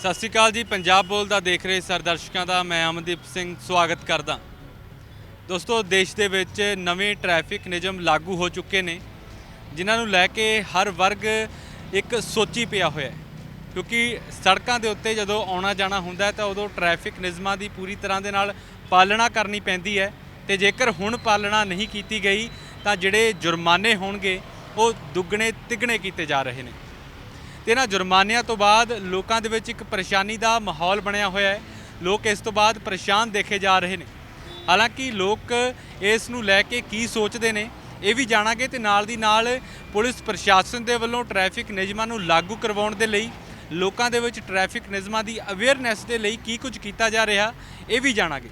ਸਤਿ ਸ਼੍ਰੀ ਅਕਾਲ ਜੀ। ਪੰਜਾਬ ਬੋਲਦਾ ਦੇਖ ਰਹੇ ਸਾਰੇ ਦਰਸ਼ਕਾਂ ਦਾ ਮੈਂ ਅਮਨਦੀਪ ਸਿੰਘ ਸਵਾਗਤ ਕਰਦਾ। ਦੋਸਤੋ, ਦੇਸ਼ ਦੇ ਵਿੱਚ ਨਵੇਂ ਟ੍ਰੈਫਿਕ ਨਿਯਮ ਲਾਗੂ ਹੋ ਚੁੱਕੇ ਨੇ, ਜਿਨ੍ਹਾਂ ਨੂੰ ਲੈ ਕੇ ਹਰ ਵਰਗ ਇੱਕ ਸੋਚੀ ਪਿਆ ਹੋਇਆ ਹੈ। ਕਿਉਂਕਿ ਸੜਕਾਂ ਦੇ ਉੱਤੇ ਜਦੋਂ ਆਉਣਾ ਜਾਣਾ ਹੁੰਦਾ ਹੈ ਤਾਂ ਉਦੋਂ ਟ੍ਰੈਫਿਕ ਨਿਯਮਾਂ ਦੀ ਪੂਰੀ ਤਰ੍ਹਾਂ ਦੇ ਨਾਲ ਪਾਲਣਾ ਕਰਨੀ ਪੈਂਦੀ ਹੈ, ਤੇ ਜੇਕਰ ਹੁਣ ਪਾਲਣਾ ਨਹੀਂ ਕੀਤੀ ਗਈ ਤਾਂ ਜਿਹੜੇ ਜੁਰਮਾਨੇ ਹੋਣਗੇ ਉਹ ਦੁੱਗਣੇ ਤਿੱਗਣੇ ਕੀਤੇ ਜਾ ਰਹੇ ਨੇ। ਤੇ ਇਹਨਾਂ ਜੁਰਮਾਨਿਆਂ ਤੋਂ ਬਾਅਦ ਲੋਕਾਂ ਦੇ ਵਿੱਚ ਇੱਕ ਪਰੇਸ਼ਾਨੀ ਦਾ ਮਾਹੌਲ ਬਣਿਆ ਹੋਇਆ ਹੈ। ਲੋਕ ਇਸ ਤੋਂ ਬਾਅਦ ਪਰੇਸ਼ਾਨ ਦੇਖੇ ਜਾ ਰਹੇ ਨੇ। ਹਾਲਾਂਕਿ ਲੋਕ ਇਸ ਨੂੰ ਲੈ ਕੇ ਕੀ ਸੋਚਦੇ ਨੇ ਇਹ ਵੀ ਜਾਣਾਂਗੇ, ਤੇ ਨਾਲ ਦੀ ਨਾਲ ਪੁਲਿਸ ਪ੍ਰਸ਼ਾਸਨ ਦੇ ਵੱਲੋਂ ਟ੍ਰੈਫਿਕ ਨਿਯਮਾਂ ਨੂੰ ਲਾਗੂ ਕਰਵਾਉਣ ਦੇ ਲਈ ਲੋਕਾਂ ਦੇ ਵਿੱਚ ਟ੍ਰੈਫਿਕ ਨਿਯਮਾਂ ਦੀ ਅਵੇਅਰਨੈਸ ਦੇ ਲਈ ਕੀ ਕੁਝ ਕੀਤਾ ਜਾ ਰਿਹਾ ਇਹ ਵੀ ਜਾਣਾਂਗੇ।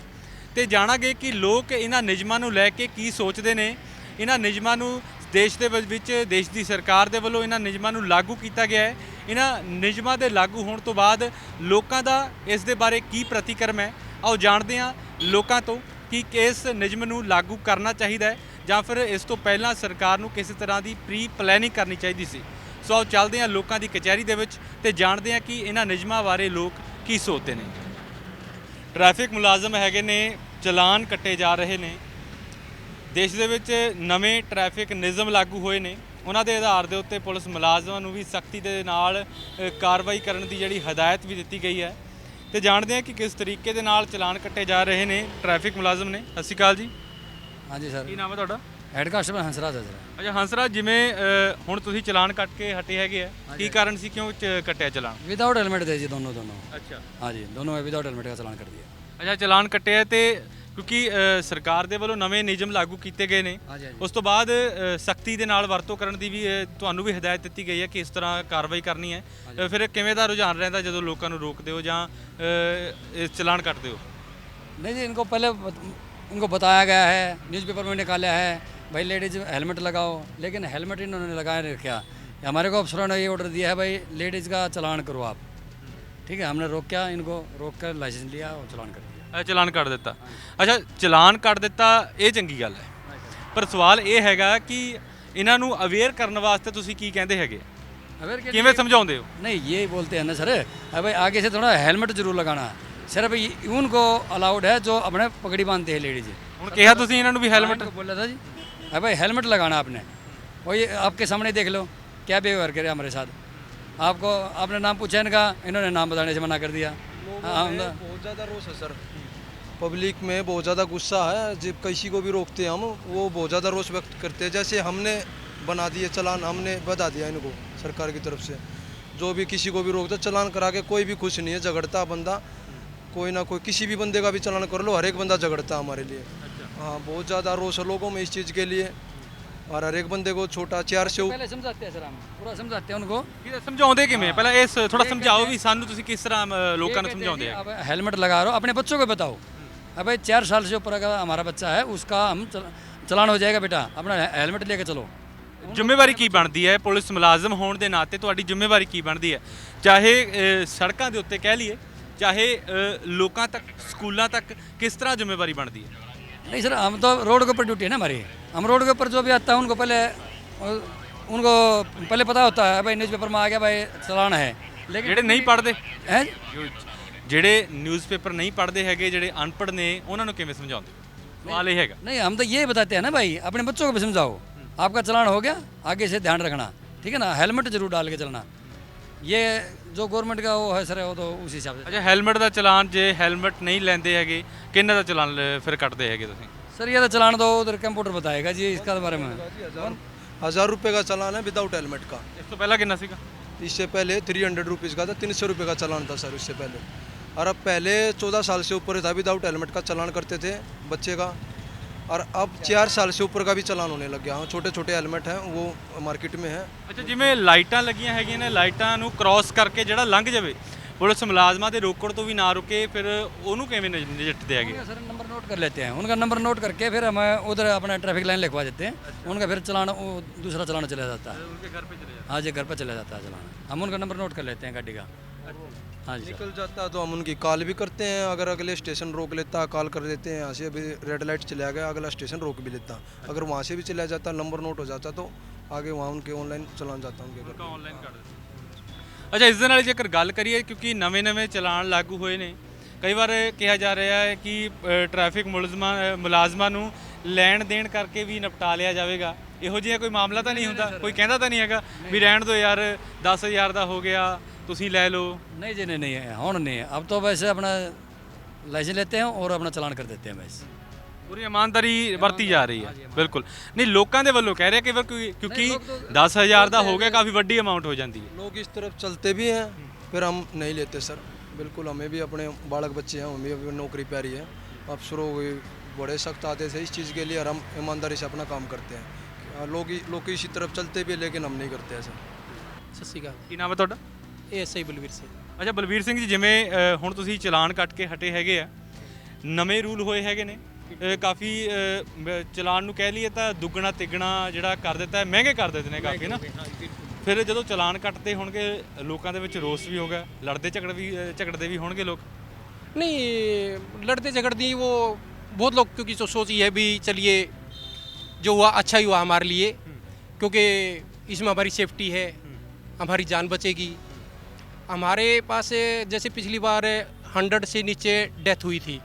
ਤੇ ਜਾਣਾਂਗੇ ਕਿ ਲੋਕ ਇਹਨਾਂ ਨਿਯਮਾਂ ਨੂੰ ਲੈ ਕੇ ਕੀ ਸੋਚਦੇ ਨੇ। ਇਹਨਾਂ ਨਿਯਮਾਂ ਨੂੰ ਦੇਸ਼ ਦੇ ਵਿੱਚ ਦੇਸ਼ ਦੀ ਸਰਕਾਰ ਦੇ ਵੱਲੋਂ ਇਹਨਾਂ ਨਿਯਮਾਂ ਨੂੰ ਲਾਗੂ ਕੀਤਾ ਗਿਆ ਹੈ। ਇਹਨਾਂ ਨਿਯਮਾਂ ਦੇ ਲਾਗੂ ਹੋਣ ਤੋਂ ਬਾਅਦ ਲੋਕਾਂ ਦਾ ਇਸ ਦੇ ਬਾਰੇ ਕੀ ਪ੍ਰਤੀਕਰਮ ਹੈ, ਆਓ ਜਾਣਦੇ ਹਾਂ ਲੋਕਾਂ ਤੋਂ ਕਿ ਇਸ ਨਿਯਮ ਨੂੰ ਲਾਗੂ ਕਰਨਾ ਚਾਹੀਦਾ ਹੈ ਜਾਂ ਫਿਰ ਇਸ ਤੋਂ ਪਹਿਲਾਂ ਸਰਕਾਰ ਨੂੰ ਕਿਸੇ ਤਰ੍ਹਾਂ ਦੀ ਪ੍ਰੀ ਪਲੈਨਿੰਗ ਕਰਨੀ ਚਾਹੀਦੀ ਸੀ। ਸੋ ਆਓ ਚੱਲਦੇ ਹਾਂ ਲੋਕਾਂ ਦੀ ਕਚਹਿਰੀ ਦੇ ਵਿੱਚ ਤੇ ਜਾਣਦੇ ਹਾਂ ਕਿ ਇਹਨਾਂ ਨਿਯਮਾਂ ਬਾਰੇ ਲੋਕ ਕੀ ਸੋਚਦੇ ਨੇ। ਟ੍ਰੈਫਿਕ ਮੁਲਾਜ਼ਮ ਹੈਗੇ ਨੇ, ਚਲਾਨ ਕੱਟੇ ਜਾ ਰਹੇ ਨੇ। ਦੇਸ਼ ਦੇ ਵਿੱਚ ਨਵੇਂ ਟ੍ਰੈਫਿਕ ਨਿਯਮ ਲਾਗੂ ਹੋਏ ਨੇ, ਉਹਨਾਂ ਦੇ ਆਧਾਰ ਦੇ ਉੱਤੇ ਪੁਲਿਸ ਮੁਲਾਜ਼ਮਾਂ ਨੂੰ ਵੀ ਸਖਤੀ ਦੇ ਨਾਲ ਕਾਰਵਾਈ ਕਰਨ ਦੀ ਜਿਹੜੀ ਹਦਾਇਤ ਵੀ ਦਿੱਤੀ ਗਈ ਹੈ। ਤੇ ਜਾਣਦੇ ਹਾਂ ਕਿ ਕਿਸ ਤਰੀਕੇ ਦੇ ਨਾਲ ਚਲਾਨ ਕੱਟੇ ਜਾ ਰਹੇ ਨੇ ਟ੍ਰੈਫਿਕ ਮੁਲਾਜ਼ਮ ਨੇ। ਸਤਿ ਸ਼੍ਰੀ ਅਕਾਲ ਜੀ। ਹਾਂਜੀ ਸਰ, ਕੀ ਨਾਮ ਹੈ ਤੁਹਾਡਾ? ਹੈਡ ਕਾਂਸਟੇਬਲ ਹੰਸਰਾਜ ਹੈ ਸਰ। ਅੱਛਾ ਹੰਸਰਾਜ, ਜਿਵੇਂ ਹੁਣ ਤੁਸੀਂ ਚਲਾਨ ਕੱਟ ਕੇ ਹਟੇ ਹੈਗੇ ਆ, ਕੀ ਕਾਰਨ ਸੀ, ਕਿਉਂ ਕੱਟਿਆ ਚਲਾਨ? विदाउट हेलमेट थे जी दोनों। ਅੱਛਾ हाँ जी, दोनों में विदाउट हेलमेट का चलान कर दिया। ਅੱਛਾ, ਚਲਾਨ ਕੱਟਿਆ ਤੇ ਕਿਉਂਕਿ ਸਰਕਾਰ ਦੇ ਵੱਲੋਂ ਨਵੇਂ ਨਿਯਮ ਲਾਗੂ ਕੀਤੇ ਗਏ ਨੇ, हाँ जी, हाँ जी। ਉਸ ਤੋਂ ਬਾਅਦ ਸਖਤੀ ਦੇ ਨਾਲ ਵਰਤੋਂ ਕਰਨ ਦੀ ਵੀ ਤੁਹਾਨੂੰ ਵੀ ਹਦਾਇਤ ਦਿੱਤੀ ਗਈ ਹੈ ਕਿ ਇਸ ਤਰ੍ਹਾਂ ਕਾਰਵਾਈ ਕਰਨੀ ਹੈ। ਫਿਰ ਕਿਵੇਂ ਦਾ ਰੁਝਾਨ ਰਹਿੰਦਾ ਜਦੋਂ ਲੋਕਾਂ ਨੂੰ ਰੋਕਦੇ ਹੋ ਜਾਂ ਚਲਾਨ ਕੱਟਦੇ ਹੋ? नहीं जी, इनको पहले इनको बताया गया है, न्यूज़पेपर में निकाला है भाई लेडीज़ हेलमेट लगाओ, लेकिन हेलमेट इन्होंने लगाया नहीं रखा। हमारे को अफसरों ने ये ऑर्डर दिया है भाई लेडीज़ का चलान करो आप। ठीक है, हमने रोका, इनको रोक कर लाइसेंस लिया और चलान कर दिया। ਚਲਾਨ ਕੱਟ ਦਿੱਤਾ। ਅੱਛਾ, ਚਲਾਨ ਕੱਟ ਦਿੱਤਾ ਇਹ ਚੰਗੀ ਗੱਲ ਹੈ, ਪਰ ਸਵਾਲ ਇਹ ਹੈਗਾ ਕਿ ਇਹਨਾਂ ਨੂੰ ਅਵੇਅਰ ਕਰਨ ਵਾਸਤੇ ਤੁਸੀਂ ਕੀ ਕਹਿੰਦੇ ਹੈਗੇ, अगर के ਕਿਵੇਂ ਸਮਝਾਉਂਦੇ ਹੋ? नहीं ये बोलते हैं ना सर, अब भाई आगे से थोड़ा हेलमेट जरूर लगाना है। सिर्फ उनको अलाउड है जो अपने पगड़ी बांधते हैं लेडीज़। ਹੁਣ ਕਿਹਾ ਤੁਸੀਂ ਇਹਨਾਂ ਨੂੰ ਵੀ ਹੈਲमेट? बोला था जी, अब भाई हेलमेट लगाना आपने, वही आपके सामने देख लो क्या बिहेवियर करे हमारे साथ। आपको आपने नाम पूछा इनका, इन्होंने नाम बताने से मना कर दिया। हाँ, बहुत ज़्यादा रोष है सर, पब्लिक में बहुत ज़्यादा गुस्सा है। जब किसी को भी रोकते हैं हम, वो बहुत ज़्यादा रोष व्यक्त करते हैं। जैसे हमने बना दिए चलान, हमने बता दिया इनको सरकार की तरफ से, जो भी किसी को भी रोकता चलान करा के कोई भी खुश नहीं है। झगड़ता बंदा कोई ना कोई, किसी भी बंदे का भी चलान कर लो, हर एक बंदा झगड़ता हमारे लिए। हाँ, बहुत ज़्यादा रोष है लोगों में इस चीज़ के लिए, और हर एक बंदे को छोटा चेयर से पहले समझाते हैं सर, हम पूरा समझाते हैं उनको। ਸਮਝਾਉਂਦੇ ਕਿਵੇਂ? ਪਹਿਲਾਂ ਇਸ ਥੋੜਾ ਸਮਝਾਓ ਵੀ ਸਾਨੂੰ, ਤੁਸੀਂ ਕਿਸ ਤਰ੍ਹਾਂ ਲੋਕਾਂ ਨੂੰ ਸਮਝਾਉਂਦੇ ਆ? अब हेलमेट लगा रहे हो, अपने बच्चों को बताओ। अब भाई 4 साल से ऊपर अगर हमारा बच्चा है उसका हम चलान हो जाएगा, बेटा अपना हेलमेट लेके चलो। ਜ਼ਿੰਮੇਵਾਰੀ ਕੀ ਬਣਦੀ ਹੈ ਪੁਲਿਸ ਮੁਲਾਜ਼ਮ ਹੋਣ ਦੇ ਨਾਤੇ? ਤੁਹਾਡੀ ਜ਼ਿੰਮੇਵਾਰੀ ਕੀ ਬਣਦੀ ਹੈ, ਚਾਹੇ ਸੜਕਾਂ ਦੇ ਉੱਤੇ ਕਹਿ ਲਈਏ, ਚਾਹੇ ਲੋਕਾਂ ਤੱਕ, ਸਕੂਲਾਂ ਤੱਕ, ਕਿਸ ਤਰ੍ਹਾਂ ਜ਼ਿੰਮੇਵਾਰੀ ਬਣਦੀ ਹੈ? नहीं सर, हम तो रोड के ऊपर ड्यूटी है ना हमारी। हम रोड के ऊपर जो भी आता है उनको पहले पता होता है भाई न्यूज़पेपर में आ गया भाई चलान है। लेकिन ਜਿਹੜੇ ਨਹੀਂ ਪੜ੍ਹਦੇ, हैं ਜਿਹੜੇ ਨਿਊਜ਼ਪੇਪਰ ਨਹੀਂ ਪੜ੍ਹਦੇ ਹੈਗੇ, ਜਿਹੜੇ ਅਨਪੜ੍ਹ ਨੇ, ਉਹਨਾਂ ਨੂੰ ਕਿਵੇਂ ਸਮਝਾਉਂਦੇ? ਸਵਾਲ ਇਹ ਹੈਗਾ। नहीं, हम तो ये बताते हैं ना भाई, अपने बच्चों को भी समझाओ, आपका चलान हो गया, आगे से ध्यान रखना, ठीक है ना, हेलमेट जरूर डाल के चलना। ये जो गवर्नमेंट का वो है सर, वो तो उस हिसाब से। ਅੱਛਾ, ਹੈਲਮਟ ਦਾ ਚਲਾਨ, ਜੇ ਹੈਲਮਟ ਨਹੀਂ ਲੈਂਦੇ ਹੈਗੇ, ਕਿੰਨਾ ਦਾ ਚਲਾਨ ਫਿਰ ਕੱਟਦੇ ਹੈਗੇ ਤੁਸੀਂ? सर ये तो चलान तो उधर कंप्यूटर बताएगा जी इसका बारे में। 1000 रुपये का चलान है विदाउट हेलमेट का। ਇਸ ਤੋਂ ਪਹਿਲਾਂ ਕਿੰਨਾ ਸੀਗਾ? इससे पहले 300 रुपीज़ का था, 300 रुपये का चलान था सर इससे पहले। और अब पहले 14 साल से ऊपर था विदाउट हेलमेट का चलान करते थे बच्चे का, और अब 4 साल से ऊपर का भी चलान होने लग गया। हाँ, छोटे छोटे हेलमेट हैं वो मार्केट में है। ਅੱਛਾ, ਜਿਵੇਂ ਲਾਈਟਾਂ ਲੱਗੀਆਂ ਹੈਗੀਆਂ ਨੇ, ਲਾਈਟਾਂ ਨੂੰ ਕ੍ਰਾਸ ਕਰਕੇ ਜਿਹੜਾ ਲੰਘ ਜਾਵੇ, ਪੁਲਿਸ ਮੁਲਾਜ਼ਮਾਂ ਦੇ ਰੋਕਣ ਤੋਂ ਵੀ ਨਾ ਰੁਕੇ, ਫਿਰ ਉਹਨੂੰ ਕਿਵੇਂ ਨਜਿੱਠਦੇ ਹੈਗੇ? उनका सर नंबर नोट कर लेते हैं, उनका नंबर नोट करके फिर हम उधर अपना ट्रैफिक लाइन लिखवा देते हैं, उनका फिर चलान वो दूसरा चलान चला जाता है। उनके घर पे चले जाते हाँ जी, घर पर चला जाता है चलान, हम उनका नंबर नोट कर लेते हैं गाड़ी का। हाँ जी सर। निकल जाता है तो हम उनकी कॉल भी करते हैं। अगर अगले स्टेशन रोक लेता है, कॉल कर देते हैं, यहाँ से अभी रेड लाइट चला गया, अगला स्टेशन रोक भी लेता। अगर वहाँ से भी चला जाता, नंबर नोट हो जाता, तो आगे वहाँ उनके ऑनलाइन चलान जाता उनके घर। उनका ऑनलाइन कर देते। ਅੱਛਾ, ਇਸ ਦੇ ਨਾਲ ਜੇਕਰ ਗੱਲ ਕਰੀਏ, ਕਿਉਂਕਿ ਨਵੇਂ-ਨਵੇਂ ਚਲਾਨ ਲਾਗੂ ਹੋਏ ਨੇ, ਕਈ ਵਾਰ ਕਿਹਾ ਜਾ ਰਿਹਾ ਹੈ ਕਿ ਟ੍ਰੈਫਿਕ ਮੁਲਾਜ਼ਮਾਂ ਨੂੰ ਲੈਣ ਦੇਣ ਕਰਕੇ ਵੀ ਨਿਪਟਾ ਲਿਆ ਜਾਵੇਗਾ। ਇਹੋ ਜਿਹਾ ਕੋਈ ਮਾਮਲਾ ਤਾਂ ਨਹੀਂ ਹੁੰਦਾ? ਕੋਈ ਕਹਿੰਦਾ ਤਾਂ ਨਹੀਂ ਹੈਗਾ ਵੀ ਰਹਿਣ ਦਿਓ ਯਾਰ, 10,000 ਦਾ ਹੋ ਗਿਆ, ਤੁਸੀਂ ਲੈ ਲਓ? नहीं जी, नहीं है, ਹੁਣ नहीं है। अब तो वैसे अपना लाइसेंस लेते हैं और अपना चलान कर देते हैं वैसे। ਪੂਰੀ ਇਮਾਨਦਾਰੀ ਵਰਤੀ ਜਾ ਰਹੀ ਹੈ। ਬਿਲਕੁਲ ਨਹੀਂ, ਲੋਕਾਂ ਦੇ ਵੱਲੋਂ ਕਹਿ ਰਿਹਾ ਕਿ ਕਿਉਂਕਿ 10,000 ਦਾ ਹੋ ਗਿਆ, ਕਾਫੀ ਵੱਡੀ ਅਮਾਉਂਟ ਹੋ ਜਾਂਦੀ ਹੈ। लोग इस तरफ चलते भी हैं, फिर हम नहीं लेते सर। बिल्कुल, हमें भी अपने बालक बच्चे हैं, हमें भी नौकरी प्यारी है। अब शुरू हो गई, बड़े सख्त आते थे इस चीज़ के लिए, और हम ईमानदारी से अपना काम करते हैं। लोग इसी तरफ चलते भी, लेकिन हम नहीं करते ऐसा। ਸਤਿ ਸ਼੍ਰੀ ਅਕਾਲ। ਕੀ ਨਾਮ ਹੈ ਤੁਹਾਡਾ? ਐਸਆਈ ਬਲਵੀਰ ਸਿੰਘ। ਅੱਛਾ ਬਲਵੀਰ ਸਿੰਘ ਜੀ, ਜਿਵੇਂ ਹੁਣ ਤੁਸੀਂ ਚਲਾਨ ਕੱਟ ਕੇ ਹਟੇ ਹੈਗੇ ਆ, ਨਵੇਂ ਰੂਲ ਹੋਏ ਹੈਗੇ ਨੇ, ਕਾਫੀ ਚਲਾਨ ਨੂੰ ਕਹਿ ਲਈਏ ਤਾਂ ਦੁੱਗਣਾ ਤਿੱਗਣਾ ਜਿਹੜਾ ਕਰ ਦਿੱਤਾ ਹੈ, ਮਹਿੰਗੇ ਕਰ ਦਿੱਤੇ ਨੇ ਕਾਫੀ ਨਾ। ਫਿਰ ਜਦੋਂ ਚਲਾਨ ਕੱਟਦੇ ਹੋਣਗੇ, ਲੋਕਾਂ ਦੇ ਵਿੱਚ ਰੋਸ ਵੀ ਹੋਗਾ, ਲੜਦੇ ਝਗੜਦੇ ਵੀ ਹੋਣਗੇ ਲੋਕ? नहीं, लड़ते झगड़ते ही वो बहुत लोग, क्योंकि जो सोच ये है भी चलिए जो हुआ अच्छा ही हुआ हमारे लिए, क्योंकि इसमें हमारी सेफ्टी है, हमारी जान बचेगी। हमारे पास जैसे पिछली बार 100 से नीचे डेथ हुई थी,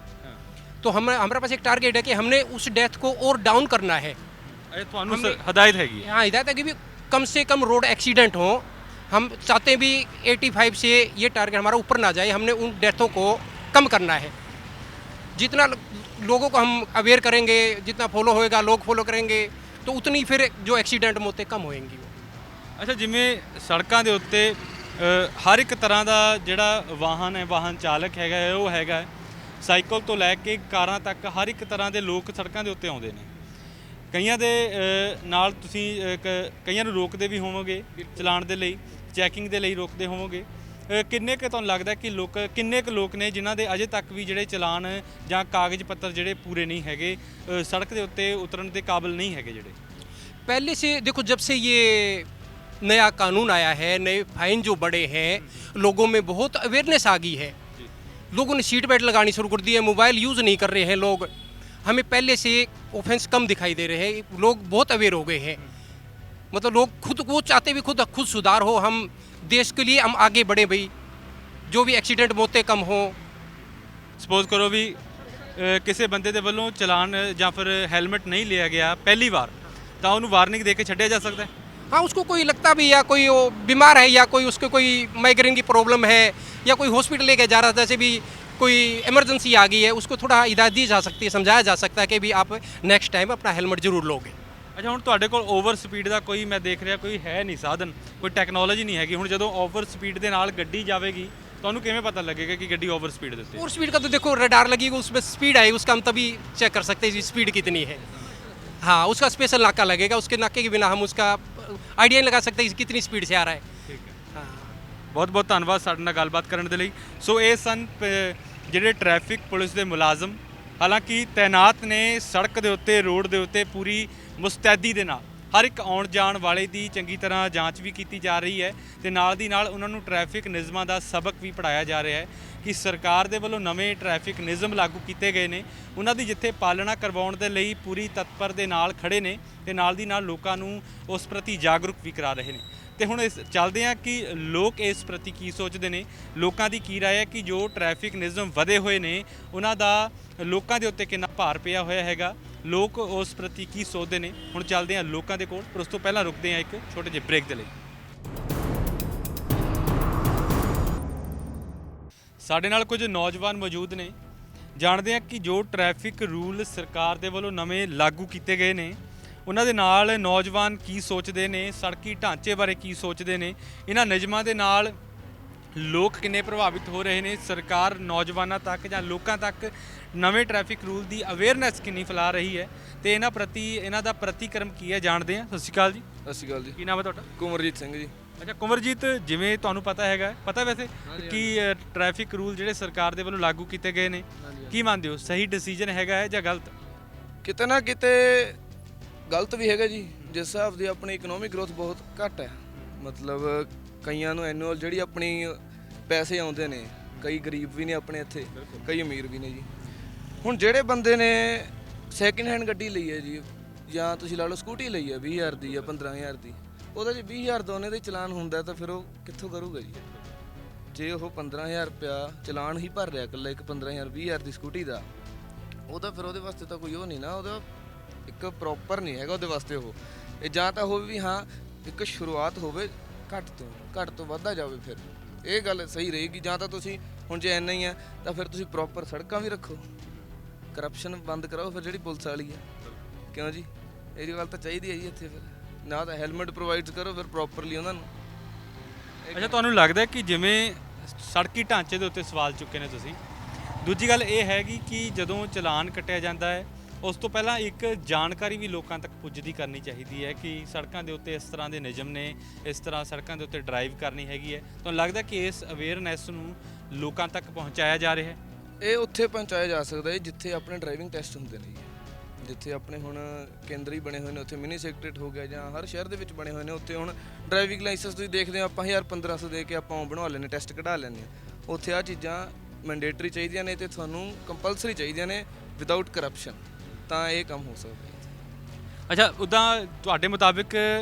तो हमारे पास एक टारगेट है कि हमने उस डेथ को और डाउन करना है। ਤੁਹਾਨੂੰ ਹਦਾਇਤ ਹੈਗੀ ਹੈ? हाँ, हिदायत है कि भी कम से कम रोड एक्सीडेंट हो। हम चाहते हैं भी 85 से ये टारगेट हमारा ऊपर ना जाए, हमने उन डेथों को कम करना है। जितना लोगों को हम अवेयर करेंगे, जितना फॉलो होएगा, लोग फॉलो करेंगे, तो उतनी फिर जो एक्सीडेंट मौतें कम होएंगी। ਅੱਛਾ, ਜਿਵੇਂ ਸੜਕਾਂ ਦੇ ਉੱਤੇ ਹਰ ਇੱਕ ਤਰ੍ਹਾਂ ਦਾ ਜਿਹੜਾ ਵਾਹਨ ਹੈ, ਵਾਹਨ ਚਾਲਕ ਹੈਗਾ ਹੈ, ਉਹ ਹੈਗਾ ਹੈ, ਸਾਈਕਲ ਤੋਂ ਲੈ ਕੇ ਕਾਰਾਂ ਤੱਕ ਹਰ ਇੱਕ ਤਰ੍ਹਾਂ ਦੇ ਲੋਕ ਸੜਕਾਂ ਦੇ ਉੱਤੇ ਆਉਂਦੇ ਨੇ। ਕਈਆਂ ਦੇ ਨਾਲ ਤੁਸੀਂ ਕਈਆਂ ਨੂੰ ਰੋਕਦੇ ਵੀ ਹੋਵੋਗੇ ਚਲਾਨ ਦੇ ਲਈ, ਚੈਕਿੰਗ ਦੇ ਲਈ ਰੋਕਦੇ ਹੋਵੋਗੇ। ਕਿੰਨੇ ਕੁ ਤੁਹਾਨੂੰ ਲੱਗਦਾ ਕਿ ਕਿੰਨੇ ਕੁ ਲੋਕ ਨੇ ਜਿਨ੍ਹਾਂ ਦੇ ਅਜੇ ਤੱਕ ਵੀ ਜਿਹੜੇ ਚਲਾਨ ਜਾਂ ਕਾਗਜ਼ ਪੱਤਰ ਜਿਹੜੇ ਪੂਰੇ ਨਹੀਂ ਹੈਗੇ, ਸੜਕ ਦੇ ਉੱਤੇ ਉਤਰਨ ਦੇ ਕਾਬਿਲ ਨਹੀਂ ਹੈਗੇ ਜਿਹੜੇ? पहले से देखो, जब से ये नया कानून आया है, नए फाइन जो बढ़े हैं, लोगों में बहुत अवेयरनेस आ गई है। लोगों ने सीट बेल्ट लगानी शुरू कर दी है, मोबाइल यूज़ नहीं कर रहे हैं लोग। हमें पहले से ऑफेंस कम दिखाई दे रहे हैं, लोग बहुत अवेयर हो गए हैं। मतलब लोग खुद वो चाहते भी खुद सुधार हो, हम देश के लिए हम आगे बढ़े भाई, जो भी एक्सीडेंट मौतें कम हो। ਸਪੋਜ਼ ਕਰੋ ਵੀ ਕਿਸੇ ਬੰਦੇ ਦੇ ਵੱਲੋਂ ਚਲਾਨ ਜਾਂ ਫਿਰ ਹੈਲਮਟ ਨਹੀਂ ਲਿਆ ਗਿਆ ਪਹਿਲੀ ਵਾਰ, ਤਾਂ ਉਹਨੂੰ ਵਾਰਨਿੰਗ ਦੇ ਕੇ ਛੱਡਿਆ ਜਾ ਸਕਦਾ ਹੈ? हाँ, उसको कोई लगता भी, या कोई वो बीमार है, या कोई उसको कोई माइग्रेन की प्रॉब्लम है, या कोई हॉस्पिटल लेके जा रहा था, जैसे भी कोई इमरजेंसी आ गई है, उसको थोड़ा हिदायत दी जा सकती है, समझाया जा सकता है कि भी आप नेक्स्ट टाइम अपना हेलमेट ज़रूर लोगे। ਅੱਛਾ, ਹੁਣ ਤੁਹਾਡੇ ਕੋਲ ਓਵਰ ਸਪੀਡ ਦਾ ਕੋਈ, ਮੈਂ ਦੇਖ ਰਿਹਾ ਕੋਈ ਹੈ ਨਹੀਂ ਸਾਧਨ, ਕੋਈ ਟੈਕਨੋਲੋਜੀ ਨਹੀਂ ਹੈਗੀ। ਹੁਣ ਜਦੋਂ ਓਵਰ ਸਪੀਡ ਦੇ ਨਾਲ ਗੱਡੀ ਜਾਵੇਗੀ, ਤੁਹਾਨੂੰ ਕਿਵੇਂ ਪਤਾ ਲੱਗੇਗਾ ਕਿ ਗੱਡੀ ਓਵਰ स्पीड देते? और स्पीड का तो देखो रडार लगेगा, उसमें स्पीड आएगी, उसका हम तभी चेक कर सकते हैं स्पीड कितनी है। हाँ, उसका स्पेशल नाका लगेगा, उसके नाके के बिना हम उसका आइडिया नहीं लगा सकते कितनी स्पीड से आ रहा है। ठीक है, हाँ। ਬਹੁਤ ਬਹੁਤ ਧੰਨਵਾਦ ਸਾਡੇ ਨਾਲ ਗੱਲਬਾਤ ਕਰਨ ਦੇ ਲਈ। ਸੋ ਇਹ ਸਨ ਜਿਹੜੇ ਟ੍ਰੈਫਿਕ ਪੁਲਿਸ ਦੇ ਮੁਲਾਜ਼ਮ, ਹਾਲਾਂਕਿ ਤੈਨਾਤ ਨੇ ਸੜਕ ਦੇ ਉੱਤੇ, ਰੋਡ ਦੇ ਉੱਤੇ ਪੂਰੀ ਮੁਸਤੈਦੀ ਦੇ ਨਾਲ। ਹਰ ਇੱਕ ਆਉਣ ਜਾਣ ਵਾਲੇ ਦੀ ਚੰਗੀ ਤਰ੍ਹਾਂ ਜਾਂਚ ਵੀ ਕੀਤੀ ਜਾ ਰਹੀ ਹੈ ਤੇ ਨਾਲ ਦੀ ਨਾਲ ਉਹਨਾਂ ਨੂੰ ਟ੍ਰੈਫਿਕ ਨਿਯਮਾਂ ਦਾ ਸਬਕ ਵੀ ਪੜ੍ਹਾਇਆ ਜਾ ਰਿਹਾ ਹੈ ਕਿ ਸਰਕਾਰ ਦੇ ਵੱਲੋਂ ਨਵੇਂ ਟ੍ਰੈਫਿਕ ਨਿਯਮ ਲਾਗੂ ਕੀਤੇ ਗਏ ਨੇ, ਉਹਨਾਂ ਦੀ ਜਿੱਥੇ ਪਾਲਣਾ ਕਰਵਾਉਣ ਦੇ ਲਈ ਪੂਰੀ ਤਤਪਰ ਦੇ ਨਾਲ ਖੜੇ ਨੇ ਤੇ ਨਾਲ ਦੀ ਨਾਲ ਲੋਕਾਂ ਨੂੰ ਉਸ ਪ੍ਰਤੀ ਜਾਗਰੂਕ ਵੀ ਕਰਾ ਰਹੇ ਨੇ। ਤੇ ਹੁਣ ਇਸ ਚੱਲਦੇ ਹਾਂ ਕਿ ਲੋਕ ਇਸ ਪ੍ਰਤੀ ਕੀ ਸੋਚਦੇ ਨੇ, ਲੋਕਾਂ ਦੀ ਕੀ ਰਾਏ ਹੈ ਕਿ ਜੋ ਟ੍ਰੈਫਿਕ ਨਿਯਮ ਵਧੇ ਹੋਏ ਨੇ ਉਹਨਾਂ ਦਾ ਲੋਕਾਂ ਦੇ ਉੱਤੇ ਕਿੰਨਾ ਭਾਰ ਪਿਆ ਹੋਇਆ ਹੈਗਾ, ਲੋਕ ਉਸ ਪ੍ਰਤੀ ਕੀ ਸੋਚਦੇ ਨੇ। ਹੁਣ ਚੱਲਦੇ ਹਾਂ ਲੋਕਾਂ ਦੇ ਕੋਲ, ਪਰ ਉਸ ਤੋਂ ਪਹਿਲਾਂ ਰੁਕਦੇ ਹਾਂ ਇੱਕ ਛੋਟੇ ਜਿਹੇ ਬ੍ਰੇਕ ਦੇ ਲਈ। ਸਾਡੇ ਨਾਲ ਕੁਝ ਨੌਜਵਾਨ ਮੌਜੂਦ ਨੇ, ਜਾਣਦੇ ਹਾਂ ਕਿ ਜੋ ਟ੍ਰੈਫਿਕ ਰੂਲ ਸਰਕਾਰ ਦੇ ਵੱਲੋਂ ਨਵੇਂ ਲਾਗੂ ਕੀਤੇ ਗਏ ਨੇ ਉਹਨਾਂ ਦੇ ਨਾਲ ਨੌਜਵਾਨ ਕੀ ਸੋਚਦੇ ਨੇ, ਸੜਕੀ ਢਾਂਚੇ ਬਾਰੇ ਕੀ ਸੋਚਦੇ ਨੇ, ਇਹਨਾਂ ਨਿਯਮਾਂ ਦੇ ਨਾਲ ਲੋਕ ਕਿੰਨੇ ਪ੍ਰਭਾਵਿਤ ਹੋ ਰਹੇ ਨੇ, ਸਰਕਾਰ ਨੌਜਵਾਨਾਂ ਤੱਕ ਜਾਂ ਲੋਕਾਂ ਤੱਕ ਨਵੇਂ ਟ੍ਰੈਫਿਕ ਰੂਲ ਦੀ ਅਵੇਅਰਨੈਸ ਕਿੰਨੀ ਫੈਲਾ ਰਹੀ ਹੈ ਤੇ ਇਹਨਾਂ ਪ੍ਰਤੀ ਇਹਨਾਂ ਦਾ ਪ੍ਰਤੀਕਰਮ ਕੀ ਹੈ, ਜਾਣਦੇ ਹਾਂ। ਸਤਿ ਸ਼੍ਰੀ ਅਕਾਲ ਜੀ। ਸਤਿ ਸ਼੍ਰੀ ਅਕਾਲ ਜੀ। ਕੀ ਨਾਮ ਹੈ ਤੁਹਾਡਾ? ਕੁਮਰਜੀਤ ਸਿੰਘ ਜੀ। ਅੱਛਾ ਕੁਮਰਜੀਤ, ਜਿਵੇਂ ਤੁਹਾਨੂੰ ਪਤਾ ਹੈਗਾ, ਪਤਾ ਵੈਸੇ ਕਿ ਟ੍ਰੈਫਿਕ ਰੂਲ ਜਿਹੜੇ ਸਰਕਾਰ ਦੇ ਵੱਲੋਂ ਲਾਗੂ ਕੀਤੇ ਗਏ ਨੇ, ਕੀ ਮੰਨਦੇ ਹੋ, ਸਹੀ ਡਿਸੀਜਨ ਹੈਗਾ ਹੈ ਜਾਂ ਗਲਤ? ਕਿਤੇ ਨਾ ਕਿਤੇ ਗਲਤ ਵੀ ਹੈਗਾ ਜੀ। ਜਿਸ ਹਿਸਾਬ ਦੀ ਆਪਣੀ ਇਕਨੋਮਿਕ ਗਰੋਥ ਬਹੁਤ ਘੱਟ ਹੈ, ਮਤਲਬ ਕਈਆਂ ਨੂੰ ਐਨੂਅਲ ਜਿਹੜੀ ਆਪਣੀ ਪੈਸੇ ਆਉਂਦੇ ਨੇ, ਕਈ ਗਰੀਬ ਵੀ ਨੇ ਆਪਣੇ ਇੱਥੇ, ਕਈ ਅਮੀਰ ਵੀ ਨੇ ਜੀ। ਹੁਣ ਜਿਹੜੇ ਬੰਦੇ ਨੇ ਸੈਕਿੰਡ ਹੈਂਡ ਗੱਡੀ ਲਈ ਹੈ ਜੀ, ਜਾਂ ਤੁਸੀਂ ਲਾ ਲਓ ਸਕੂਟੀ ਲਈ ਹੈ 20,000 ਦੀ ਜਾਂ 15,000 ਦੀ, ਉਹਦਾ ਜੇ 20,000 ਦੋਨੇ ਦੇ ਚਲਾਨ ਹੁੰਦਾ ਤਾਂ ਫਿਰ ਉਹ ਕਿੱਥੋਂ ਕਰੂਗਾ ਜੀ? ਜੇ ਉਹ 15,000 ਰੁਪਇਆ ਚਲਾਨ ਹੀ ਭਰ ਰਿਹਾ ਇਕੱਲਾ ਇੱਕ 15,000 20,000 ਦੀ ਸਕੂਟੀ ਦਾ, ਉਹਦਾ ਫਿਰ ਉਹਦੇ ਵਾਸਤੇ ਤਾਂ ਕੋਈ ਉਹ ਨਹੀਂ ਨਾ, ਉਹਦਾ ਇੱਕ ਪ੍ਰੋਪਰ ਨਹੀਂ ਹੈਗਾ ਉਹਦੇ ਵਾਸਤੇ ਉਹ। ਇਹ ਜਾਂ ਤਾਂ ਹੋਵੇ ਵੀ ਹਾਂ ਇੱਕ ਸ਼ੁਰੂਆਤ ਹੋਵੇ ਘੱਟ ਤੋਂ ਵੱਧਦਾ ਜਾਵੇ, ਫਿਰ ਇਹ ਗੱਲ ਸਹੀ ਰਹੇਗੀ। ਜਾਂ ਤਾਂ ਤੁਸੀਂ ਹੁਣ ਜੇ ਇੰਨਾ ਹੀ ਹੈ ਤਾਂ ਫਿਰ ਤੁਸੀਂ ਪ੍ਰੋਪਰ ਸੜਕਾਂ ਵੀ ਰੱਖੋ, ਕਰਪਸ਼ਨ ਬੰਦ ਕਰਾਓ ਫਿਰ ਜਿਹੜੀ ਪੁਲਿਸ ਵਾਲੀ ਹੈ, ਕਿਉਂ ਜੀ? ਇਹ ਗੱਲ ਤਾਂ ਚਾਹੀਦੀ ਹੈ ਜੀ ਇੱਥੇ। ਫਿਰ ਨਾ ਤਾਂ ਹੈਲਮਟ ਪ੍ਰੋਵਾਈਡ ਕਰੋ ਫਿਰ ਪ੍ਰੋਪਰਲੀ ਉਹਨਾਂ ਨੂੰ। ਅੱਛਾ, ਤੁਹਾਨੂੰ ਲੱਗਦਾ ਹੈ ਕਿ ਜਿਵੇਂ ਸੜਕੀ ਢਾਂਚੇ ਦੇ ਉੱਤੇ ਸਵਾਲ ਚੁੱਕੇ ਨੇ ਤੁਸੀਂ, ਦੂਜੀ ਗੱਲ ਇਹ ਹੈਗੀ ਕਿ ਜਦੋਂ ਚਲਾਨ ਕੱਟਿਆ ਜਾਂਦਾ ਹੈ ਉਸ ਤੋਂ ਪਹਿਲਾਂ ਇੱਕ ਜਾਣਕਾਰੀ ਵੀ ਲੋਕਾਂ ਤੱਕ ਪੁੱਜਦੀ ਕਰਨੀ ਚਾਹੀਦੀ ਹੈ ਕਿ ਸੜਕਾਂ ਦੇ ਉੱਤੇ ਇਸ ਤਰ੍ਹਾਂ ਦੇ ਨਿਯਮ ਨੇ, ਇਸ ਤਰ੍ਹਾਂ ਸੜਕਾਂ ਦੇ ਉੱਤੇ ਡਰਾਈਵ ਕਰਨੀ ਹੈਗੀ ਹੈ। ਤੁਹਾਨੂੰ ਲੱਗਦਾ ਕਿ ਇਸ ਅਵੇਅਰਨੈਸ ਨੂੰ ਲੋਕਾਂ ਤੱਕ ਪਹੁੰਚਾਇਆ ਜਾ ਰਿਹਾ ਹੈ? ਇਹ ਉੱਥੇ ਪਹੁੰਚਾਇਆ ਜਾ ਸਕਦਾ ਹੈ ਜਿੱਥੇ ਆਪਣੇ ਡਰਾਈਵਿੰਗ ਟੈਸਟ ਹੁੰਦੇ ਨੇ ਜੀ। ਜਿੱਥੇ ਆਪਣੇ ਹੁਣ ਕੇਂਦਰੀ ਬਣੇ ਹੋਏ ਨੇ, ਉੱਥੇ ਮਿਨੀ ਸੈਕਟਰੀਏਟ ਹੋ ਗਿਆ ਜਾਂ ਹਰ ਸ਼ਹਿਰ ਦੇ ਵਿੱਚ ਬਣੇ ਹੋਏ ਨੇ, ਉੱਥੇ ਹੁਣ ਡਰਾਈਵਿੰਗ ਲਾਇਸੈਂਸ ਤੁਸੀਂ ਦੇਖਦੇ ਹੋ ਆਪਾਂ 1000-1500 ਦੇ ਕੇ ਆਪਾਂ ਬਣਵਾ ਲੈਂਦੇ, ਟੈਸਟ ਕਢਾ ਲੈਂਦੇ ਹਾਂ। ਉੱਥੇ ਆ ਚੀਜ਼ਾਂ ਮੈਂਡੇਟਰੀ ਚਾਹੀਦੀਆਂ ਨੇ ਤੇ ਤੁਹਾਨੂੰ ਕੰਪਲਸਰੀ ਚਾਹੀਦੀਆਂ ਨੇ ਵਿਦਆਊਟ ਕਰਪਸ਼ਨ, ਤਾਂ ਇਹ ਕੰਮ ਹੋ ਸਕਦਾ ਹੈ। ਅੱਛਾ, ਉੱਦਾਂ ਤੁਹਾਡੇ ਮੁਤਾਬਿਕ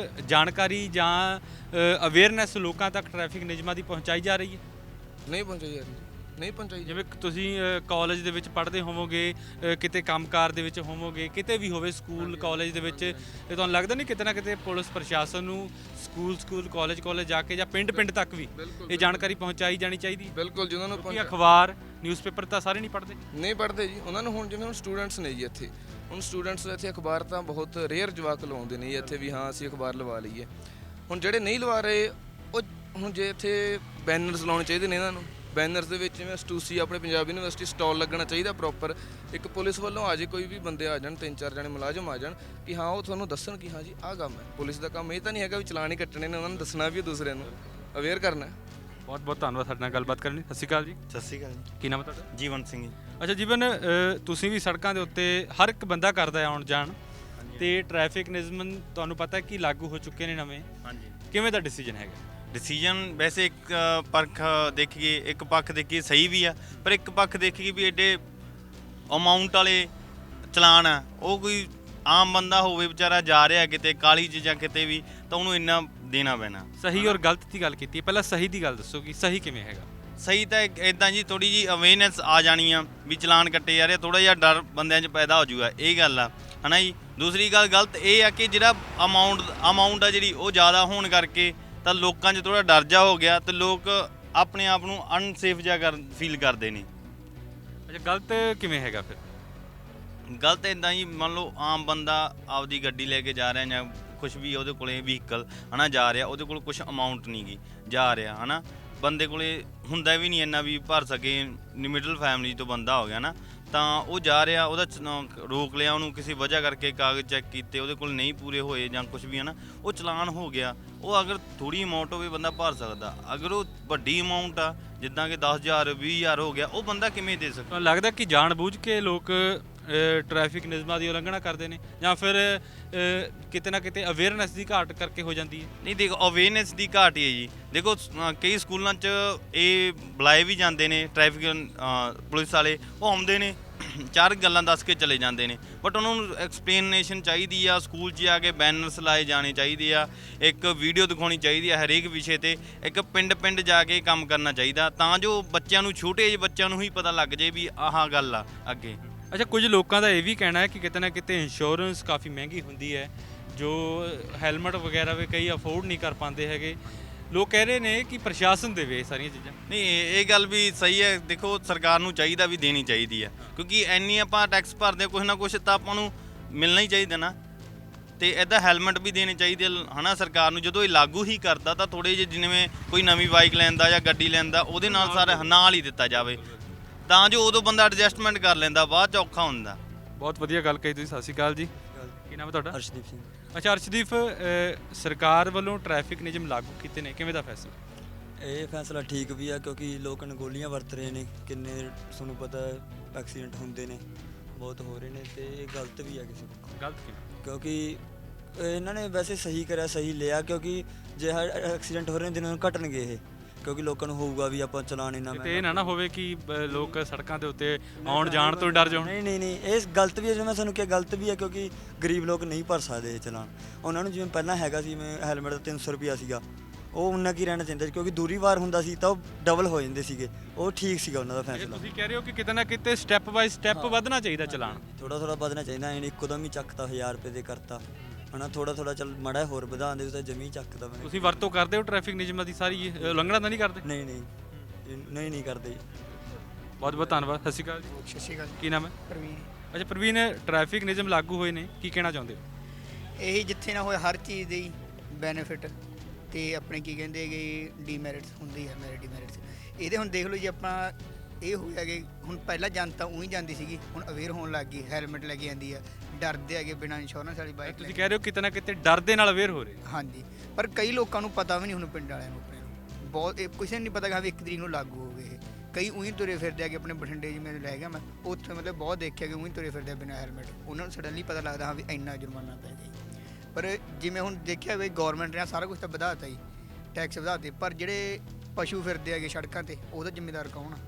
ਜਾਣਕਾਰੀ ਜਾਂ ਅਵੇਅਰਨੈਸ ਲੋਕਾਂ ਤੱਕ ਟ੍ਰੈਫਿਕ ਨਿਯਮਾਂ ਦੀ ਪਹੁੰਚਾਈ ਜਾ ਰਹੀ ਹੈ? ਨਹੀਂ ਪਹੁੰਚਾਈ ਜਾ ਰਹੀ, ਨਹੀਂ ਪਹੁੰਚਾਈ। ਜਿਵੇਂ ਤੁਸੀਂ ਕਾਲਜ ਦੇ ਵਿੱਚ ਪੜ੍ਹਦੇ ਹੋਵੋਗੇ, ਕਿਤੇ ਕੰਮਕਾਰ ਦੇ ਵਿੱਚ ਹੋਵੋਗੇ, ਕਿਤੇ ਵੀ ਹੋਵੇ ਸਕੂਲ ਕਾਲਜ ਦੇ ਵਿੱਚ, ਤੇ ਤੁਹਾਨੂੰ ਲੱਗਦਾ ਨਹੀਂ ਕਿਤੇ ਨਾ ਕਿਤੇ ਪੁਲਿਸ ਪ੍ਰਸ਼ਾਸਨ ਨੂੰ ਸਕੂਲ ਕਾਲਜ ਜਾ ਕੇ ਜਾਂ ਪਿੰਡ ਤੱਕ ਵੀ ਇਹ ਜਾਣਕਾਰੀ ਪਹੁੰਚਾਈ ਜਾਣੀ ਚਾਹੀਦੀ ਹੈ? ਬਿਲਕੁਲ, ਜਿਹਨਾਂ ਨੂੰ ਕਿਉਂਕਿ ਅਖਬਾਰ ਨਿਊਜ਼ਪੇਪਰ ਤਾਂ ਸਾਰੇ ਨਹੀਂ ਪੜ੍ਹਦੇ। ਨਹੀਂ ਪੜ੍ਹਦੇ ਜੀ, ਉਹਨਾਂ ਨੂੰ ਹੁਣ ਜਿਵੇਂ ਹੁਣ ਸਟੂਡੈਂਟਸ ਨੇ ਜੀ ਇੱਥੇ, ਹੁਣ ਸਟੂਡੈਂਟਸ ਇੱਥੇ ਅਖਬਾਰ ਤਾਂ ਬਹੁਤ ਰੇਅਰ ਜਵਾਕ ਲਵਾਉਂਦੇ ਨੇ ਜੀ ਇੱਥੇ ਵੀ ਹਾਂ ਅਸੀਂ ਅਖਬਾਰ ਲਵਾ ਲਈਏ। ਹੁਣ ਜਿਹੜੇ ਨਹੀਂ ਲਵਾ ਰਹੇ ਉਹ ਹੁਣ ਜੇ ਇੱਥੇ ਬੈਨਰਸ ਲਾਉਣੇ ਚਾਹੀਦੇ ਨੇ ਇਹਨਾਂ ਨੂੰ, ਬੈਨਰਸ ਦੇ ਵਿੱਚ ਜਿਵੇਂ ਸਟੂਸੀ ਆਪਣੇ ਪੰਜਾਬ ਯੂਨੀਵਰਸਿਟੀ ਸਟਾਲ ਲੱਗਣਾ ਚਾਹੀਦਾ ਪ੍ਰੋਪਰ, ਇੱਕ ਪੁਲਿਸ ਵੱਲੋਂ ਆ ਜੇ, ਕੋਈ ਵੀ ਬੰਦੇ ਆ ਜਾਣ, 3-4 ਜਣੇ ਮੁਲਾਜ਼ਮ ਆ ਜਾਣ ਕਿ ਹਾਂ ਉਹ ਤੁਹਾਨੂੰ ਦੱਸਣ ਕਿ ਹਾਂ ਜੀ ਆਹ ਕੰਮ ਹੈ। ਪੁਲਿਸ ਦਾ ਕੰਮ ਇਹ ਤਾਂ ਨਹੀਂ ਹੈਗਾ ਵੀ ਚਲਾਨ ਹੀ ਕੱਟਣੇ ਨੇ, ਉਹਨਾਂ ਨੂੰ ਦੱਸਣਾ ਵੀ ਦੂਸਰਿਆਂ ਨੂੰ ਅਵੇਅਰ ਕਰਨਾ। ਬਹੁਤ ਬਹੁਤ ਧੰਨਵਾਦ ਸਾਡੇ ਨਾਲ ਗੱਲਬਾਤ ਕਰਨ ਲਈ। ਸਤਿ ਸ਼੍ਰੀ ਅਕਾਲ ਜੀ। ਸਤਿ ਸ਼੍ਰੀ ਅਕਾਲ ਜੀ। ਕੀ ਨਾਮ ਹੈ ਤੁਹਾਡਾ? ਜੀਵਨ ਸਿੰਘ ਜੀ। ਅੱਛਾ ਜੀਵਨ, ਤੁਸੀਂ ਵੀ ਸੜਕਾਂ ਦੇ ਉੱਤੇ ਹਰ ਇੱਕ ਬੰਦਾ ਕਰਦਾ ਹੈ ਆਉਣ ਜਾਣ, ਤੇ ਟ੍ਰੈਫਿਕ ਨਿਯਮ ਤੁਹਾਨੂੰ ਪਤਾ ਕਿ ਲਾਗੂ ਹੋ ਚੁੱਕੇ ਨੇ ਨਵੇਂ, ਹਾਂਜੀ। ਕਿਵੇਂ ਦਾ ਡਿਸੀਜਨ ਹੈਗਾ? ਡਿਸੀਜਨ ਵੈਸੇ ਇੱਕ ਪੱਖ ਦੇਖੀਏ, ਇੱਕ ਪੱਖ ਦੇਖੀਏ ਸਹੀ ਵੀ ਆ, ਪਰ ਇੱਕ ਪੱਖ ਦੇਖੀਏ ਵੀ ਐਡੇ ਅਮਾਊਂਟ ਵਾਲੇ ਚਲਾਨ ਆ, ਉਹ ਕੋਈ ਆਮ ਬੰਦਾ ਹੋਵੇ ਵਿਚਾਰਾ ਜਾ ਰਿਹਾ ਕਿਤੇ ਕਾਲੀ 'ਚ ਜਾਂ ਕਿਤੇ ਵੀ, ਤਾਂ ਉਹਨੂੰ ਇੰਨਾ ਦੇਣਾ ਪੈਣਾ। ਸਹੀ ਔਰ ਗਲਤ ਦੀ ਗੱਲ ਕੀਤੀ ਹੈ, ਪਹਿਲਾਂ ਸਹੀ ਦੀ ਗੱਲ ਦੱਸੋ ਕਿ ਸਹੀ ਕਿਵੇਂ ਹੈਗਾ? ਸਹੀ ਤਾਂ ਇਦਾਂ ਜੀ, ਥੋੜੀ ਜੀ ਅਵੇਅਰਨੈਸ ਆ ਜਾਣੀ ਆ ਵੀ ਚਲਾਨ ਕੱਟੇ ਜਾ ਰਹੇ, ਥੋੜਾ ਜਿਹਾ ਡਰ ਬੰਦਿਆਂ 'ਚ ਪੈਦਾ ਹੋ ਜਾਊਗਾ, ਇਹ ਗੱਲ ਆ, ਹਨਾ ਜੀ। ਦੂਸਰੀ ਗੱਲ ਗਲਤ ਇਹ ਆ ਕਿ ਜਿਹੜਾ ਅਮਾਊਂਟ ਆ ਜਿਹੜੀ ਉਹ ਜ਼ਿਆਦਾ ਹੋਣ ਕਰਕੇ ਤਾਂ ਲੋਕਾਂ 'ਚ ਥੋੜਾ ਡਰ ਜਾ ਹੋ ਗਿਆ, ਤੇ ਲੋਕ ਆਪਣੇ ਆਪ ਨੂੰ ਅਨਸੇਫ ਜਿਹਾ ਫੀਲ ਕਰਦੇ ਨੇ। ਅੱਛਾ, ਗਲਤ ਕਿਵੇਂ ਹੈਗਾ ਫਿਰ? ਗਲਤ ਇੱਦਾਂ ਜੀ, ਮੰਨ ਲਓ ਆਮ ਬੰਦਾ ਆਪਦੀ ਗੱਡੀ ਲੈ ਕੇ ਜਾ ਰਿਹਾ ਜਾਂ ਕੁਛ ਵੀ ਉਹਦੇ ਕੋਲੇ ਵਹੀਕਲ ਹਨਾ ਜਾ ਰਿਹਾ, ਉਹਦੇ ਕੋਲ ਕੁਛ ਅਮਾਊਂਟ ਨਹੀਂ ਗੀ ਜਾ ਰਿਹਾ ਹਨਾ, ਬੰਦੇ ਕੋਲੇ ਹੁੰਦਾ ਵੀ ਨਹੀਂ ਇੰਨਾ ਵੀ ਭਰ ਸਕੇ, ਮਿਡਲ ਫੈਮਿਲੀ ਤੋਂ ਬੰਦਾ ਹੋ ਗਿਆ ਨਾ, ਤਾਂ ਉਹ ਜਾ ਰਿਹਾ, ਉਹਦਾ ਰੋਕ ਲਿਆ ਉਹਨੂੰ ਕਿਸੇ ਵਜ੍ਹਾ ਕਰਕੇ, ਕਾਗਜ਼ ਚੈੱਕ ਕੀਤੇ ਉਹਦੇ ਕੋਲ ਨਹੀਂ ਪੂਰੇ ਹੋਏ ਜਾਂ ਕੁਝ ਵੀ ਹੈ ਨਾ, ਉਹ ਚਲਾਨ ਹੋ ਗਿਆ। ਉਹ ਅਗਰ ਥੋੜੀ ਅਮਾਊਂਟ ਹੋਵੇ ਬੰਦਾ ਭਰ ਸਕਦਾ, ਅਗਰ ਉਹ ਵੱਡੀ ਅਮਾਊਂਟ ਆ ਜਿੱਦਾਂ ਕਿ 10,000 20,000 ਹੋ ਗਿਆ, ਉਹ ਬੰਦਾ ਕਿਵੇਂ ਦੇ ਸਕਦਾ? ਤੁਹਾਨੂੰ ਲੱਗਦਾ ਕਿ ਜਾਣਬੁੱਝ ਕੇ ਲੋਕ ਟ੍ਰੈਫਿਕ ਨਿਯਮਾਂ ਦੀ ਉਲੰਘਣਾ ਕਰਦੇ ਨੇ, ਜਾਂ ਫਿਰ ਕਿਤੇ ਨਾ ਕਿਤੇ ਅਵੇਅਰਨੈਸ ਦੀ ਘਾਟ ਕਰਕੇ ਹੋ ਜਾਂਦੀ ਹੈ? ਨਹੀਂ ਦੇਖੋ, ਅਵੇਅਰਨੈਸ ਦੀ ਘਾਟ ਹੀ ਹੈ ਜੀ। ਦੇਖੋ ਕਈ ਸਕੂਲਾਂ 'ਚ ਇਹ ਬੁਲਾਏ ਵੀ ਜਾਂਦੇ ਨੇ ਟ੍ਰੈਫਿਕ ਪੁਲਿਸ ਵਾਲੇ, ਉਹ ਆਉਂਦੇ ਨੇ 4 ਗੱਲਾਂ ਦੱਸ ਕੇ ਚਲੇ ਜਾਂਦੇ ਨੇ, ਬਟ ਉਹਨਾਂ ਨੂੰ ਐਕਸਪਲੇਨੇਸ਼ਨ ਚਾਹੀਦੀ ਆ, ਸਕੂਲ 'ਚ ਆ ਕੇ ਬੈਨਰਸ ਲਾਏ ਜਾਣੇ ਚਾਹੀਦੇ ਆ, ਇੱਕ ਵੀਡੀਓ ਦਿਖਾਉਣੀ ਚਾਹੀਦੀ ਆ ਹਰੇਕ ਵਿਸ਼ੇ ਤੇ, ਇੱਕ ਪਿੰਡ ਜਾ ਕੇ ਕੰਮ ਕਰਨਾ ਚਾਹੀਦਾ, ਤਾਂ ਜੋ ਬੱਚਿਆਂ ਨੂੰ, ਛੋਟੇ ਜਿਹੇ ਬੱਚਿਆਂ ਨੂੰ ਹੀ ਪਤਾ ਲੱਗ ਜੇ ਵੀ ਆਹ ਗੱਲ ਆ ਅੱਗੇ। ਅੱਛਾ, ਕੁਝ ਲੋਕਾਂ ਦਾ ਇਹ ਵੀ ਕਹਿਣਾ ਹੈ ਕਿ ਕਿਤੇ ਨਾ ਕਿਤੇ ਇੰਸ਼ੋਰੈਂਸ ਕਾਫੀ ਮਹਿੰਗੀ ਹੁੰਦੀ ਹੈ, ਜੋ ਹੈਲਮਟ ਵਗੈਰਾ ਵੀ ਕਈ ਅਫੋਰਡ ਨਹੀਂ ਕਰ ਪਾਉਂਦੇ ਹੈਗੇ। ਲੋਕ ਕਹਿ ਰਹੇ ਨੇ ਕਿ ਪ੍ਰਸ਼ਾਸਨ ਦੇਵੇ ਇਹ ਸਾਰੀਆਂ ਚੀਜ਼ਾਂ। ਨਹੀਂ, ਇਹ ਗੱਲ ਵੀ ਸਹੀ ਹੈ। ਦੇਖੋ ਸਰਕਾਰ ਨੂੰ ਚਾਹੀਦਾ ਵੀ ਦੇਣੀ ਚਾਹੀਦੀ ਆ, ਕਿਉਂਕਿ ਇੰਨੀ ਆਪਾਂ ਟੈਕਸ ਭਰਦੇ ਕੁਛ ਨਾ ਕੁਛ ਤਾਂ ਆਪਾਂ ਨੂੰ ਮਿਲਣਾ ਹੀ ਚਾਹੀਦਾ ਨਾ, ਤੇ ਇੱਦਾਂ ਹੈਲਮਟ ਵੀ ਦੇਣੇ ਚਾਹੀਦੇ ਹਨਾ ਸਰਕਾਰ ਨੂੰ। ਜਦੋਂ ਇਹ ਲਾਗੂ ਹੀ ਕਰਦਾ ਤਾਂ ਥੋੜ੍ਹੇ ਜਿਹੇ ਜਿਵੇਂ ਕੋਈ ਨਵੀਂ ਬਾਈਕ ਲੈਂਦਾ ਜਾਂ ਗੱਡੀ ਲੈਂਦਾ, ਉਹਦੇ ਨਾਲ ਸਾਰਾ ਨਾਲ ਹੀ ਦਿੱਤਾ ਜਾਵੇ, ਤਾਂ ਜੋ ਉਦੋਂ ਬੰਦਾ ਐਡਜਸਟਮੈਂਟ ਕਰ ਲੈਂਦਾ, ਬਾਅਦ 'ਚ ਔਖਾ ਹੁੰਦਾ। ਬਹੁਤ ਵਧੀਆ ਗੱਲ ਕਹੀ ਤੁਸੀਂ। ਸਤਿ ਸ਼੍ਰੀ ਅਕਾਲ ਜੀ। ਕੀ ਨਾਮ ਹੈ ਤੁਹਾਡਾ? हर्षदीप सिंह। ਅੱਛਾ ਅਰਸ਼ਦੀਪ, ਸਰਕਾਰ ਵੱਲੋਂ ਟ੍ਰੈਫਿਕ ਨਿਯਮ ਲਾਗੂ ਕੀਤੇ ਨੇ, ਕਿਵੇਂ ਦਾ ਫੈਸਲਾ? ਇਹ ਫੈਸਲਾ ਠੀਕ ਵੀ ਆ, ਕਿਉਂਕਿ ਲੋਕ ਅਣਗੌਲੀਆਂ ਵਰਤ ਰਹੇ ਨੇ, ਕਿੰਨੇ ਤੁਹਾਨੂੰ ਪਤਾ ਐਕਸੀਡੈਂਟ ਹੁੰਦੇ ਨੇ, ਬਹੁਤ ਹੋ ਰਹੇ ਨੇ, ਤੇ ਇਹ ਗਲਤ ਵੀ ਆ ਕਿਸੇ ਪੱਖੋਂ। ਗਲਤ ਕਿਵੇਂ? ਕਿਉਂਕਿ ਇਹਨਾਂ ਨੇ ਵੈਸੇ ਸਹੀ ਕਰਿਆ, ਸਹੀ ਲਿਆ, ਕਿਉਂਕਿ ਜੇ ਐਕਸੀਡੈਂਟ ਹੋ ਰਹੇ ਨੇ ਦਿਨੋਂ ਦਿਨ ਘਟਣਗੇ ਇਹ, ਕਿਉਂਕਿ ਲੋਕਾਂ ਨੂੰ ਹੋਊਗਾ ਵੀ ਆਪਾਂ ਚਲਾਨ ਇੰਨਾ ਤੇ ਇਹ ਨਾ ਹੋਵੇ ਕਿ ਲੋਕ ਸੜਕਾਂ ਦੇ ਉੱਤੇ ਆਉਣ ਜਾਣ ਤੋਂ ਡਰ ਜਾਣ। ਨਹੀਂ ਇਹ ਗਲਤ ਵੀ ਹੈ, ਜਿਵੇਂ ਮੈਂ ਤੁਹਾਨੂੰ ਕਿਹਾ ਗਲਤ ਵੀ ਹੈ, ਕਿਉਂਕਿ ਗਰੀਬ ਲੋਕ ਨਹੀਂ ਭਰ ਸਕਦੇ ਇਹ ਚਲਾਨ। ਉਹਨਾਂ ਨੂੰ ਜਿਵੇਂ ਪਹਿਲਾਂ ਹੈਗਾ ਸੀ, ਜਿਵੇਂ ਹੈਲਮਟ ਦਾ 300 ਰੁਪਿਆ ਸੀਗਾ, ਉਹ ਉਨਾ ਕੀ ਰਹਿਣਾ ਚਾਹੀਦਾ ਸੀ, ਕਿਉਂਕਿ ਦੂਰੀ ਵਾਰ ਹੁੰਦਾ ਸੀ ਤਾਂ ਉਹ ਡਬਲ ਹੋ ਜਾਂਦੇ ਸੀਗੇ, ਉਹ ਠੀਕ ਸੀਗਾ ਉਹਨਾਂ ਦਾ ਫੈਸਲਾ। ਤੁਸੀਂ ਕਹਿ ਰਹੇ ਹੋ ਕਿ ਕਿਤੇ ਨਾ ਕਿਤੇ ਸਟੈਪ ਬਾਈ ਸਟੈਪ ਵਧਣਾ ਚਾਹੀਦਾ ਚਲਾਨ। ਥੋੜਾ ਵਧਣਾ ਚਾਹੀਦਾ, ਐਂ ਇੱਕਦਮ ਹੀ ਚੱਕਤਾ 1000 ਰੁਪਏ ਦੇ ਕਰਤਾ ਹਨਾ, ਥੋੜਾ ਚੱਲ ਮਾੜਾ ਹੋਰ ਵਧਾ ਦੇ ਤਾਂ ਜਮੀ ਚੱਕਦਾ। ਮੈਂ ਤੁਸੀਂ ਵਰਤੋਂ ਕਰਦੇ ਹੋ ਟ੍ਰੈਫਿਕ ਨਿਯਮਾਂ ਦੀ ਸਾਰੀ ਉਲੰਘਣਾ ਤਾਂ ਨਹੀਂ ਕਰਦੇ? ਨਹੀਂ ਕਰਦੇ। ਬਹੁਤ ਬਹੁਤ ਧੰਨਵਾਦ। ਸਤਿ ਸ਼੍ਰੀ ਅਕਾਲ ਜੀ। ਸਤਿ ਸ਼੍ਰੀ ਅਕਾਲ ਕੀ ਨਾਮ ਹੈ? ਪ੍ਰਵੀਨ। ਅੱਛਾ ਪ੍ਰਵੀਨ, ਟ੍ਰੈਫਿਕ ਨਿਯਮ ਲਾਗੂ ਹੋਏ ਨੇ, ਕੀ ਕਹਿਣਾ ਚਾਹੁੰਦੇ ਹੋ? ਇਹੀ ਜਿੱਥੇ ਨਾ ਹੋਏ ਹਰ ਚੀਜ਼ ਦੀ ਬੈਨੀਫਿਟ ਤੇ ਆਪਣੇ ਕੀ ਕਹਿੰਦੇ ਹੈਗੇ ਡੀਮੈਰਿਟਸ ਹੁੰਦੀ ਹੈ, ਮੇਰੇ ਡੀਮੈਰਿਟਸ ਇਹਦੇ। ਹੁਣ ਦੇਖ ਲਓ ਜੀ, ਆਪਾਂ ਇਹ ਹੋਇਆ ਕਿ ਹੁਣ ਪਹਿਲਾਂ ਜਨਤਾ ਉਹੀ ਜਾਂਦੀ ਸੀਗੀ, ਹੁਣ ਅਵੇਅਰ ਹੋਣ ਲੱਗ ਗਈ, ਹੈਲਮਟ ਲੈ ਕੇ ਜਾਂਦੀ ਆ, ਡਰਦੇ ਹੈਗੇ ਬਿਨਾਂ ਇੰਸ਼ੋਰੈਂਸ ਵਾਲੀ ਬਾਈਕ। ਤੁਸੀਂ ਕਹਿ ਰਹੇ ਹੋ ਕਿਤੇ ਨਾ ਕਿਤੇ ਡਰ ਦੇ ਨਾਲ ਅਵੇਅਰ ਹੋ ਰਹੇ। ਹਾਂਜੀ, ਪਰ ਕਈ ਲੋਕਾਂ ਨੂੰ ਪਤਾ ਵੀ ਨਹੀਂ, ਹੁਣ ਪਿੰਡ ਵਾਲਿਆਂ ਨੂੰ ਆਪਣੇ ਨੂੰ ਬਹੁਤ ਕਿਸੇ ਨੂੰ ਨਹੀਂ ਪਤਾ ਕਿ 1 ਤਰੀਕ ਨੂੰ ਲਾਗੂ ਹੋਵੇ ਇਹ। ਕਈ ਉਹੀ ਤੁਰੇ ਫਿਰਦੇ ਆ ਕਿ ਆਪਣੇ ਬਠਿੰਡੇ ਜਿਵੇਂ ਲੈ ਗਿਆ ਮੈਂ ਉੱਥੇ, ਮਤਲਬ ਬਹੁਤ ਦੇਖਿਆ ਕਿ ਉਹੀ ਤੁਰੇ ਫਿਰਦੇ ਆ ਬਿਨਾਂ ਹੈਲਮਟ। ਉਹਨਾਂ ਨੂੰ ਸਡਨਲੀ ਪਤਾ ਲੱਗਦਾ ਹਾਂ ਵੀ ਇੰਨਾ ਜੁਰਮਾਨਾ ਪੈ ਗਿਆ। ਪਰ ਜਿਵੇਂ ਹੁਣ ਦੇਖਿਆ ਵੀ ਗੌਰਮੈਂਟ ਨੇ ਸਾਰਾ ਕੁਝ ਤਾਂ ਵਧਾਤਾ ਜੀ, ਟੈਕਸ ਵਧਾਤੇ, ਪਰ ਜਿਹੜੇ ਪਸ਼ੂ ਫਿਰਦੇ ਹੈਗੇ ਸੜਕਾਂ 'ਤੇ ਉਹਦਾ ਜ਼ਿੰਮੇਦਾਰ ਕੌਣ ਆ?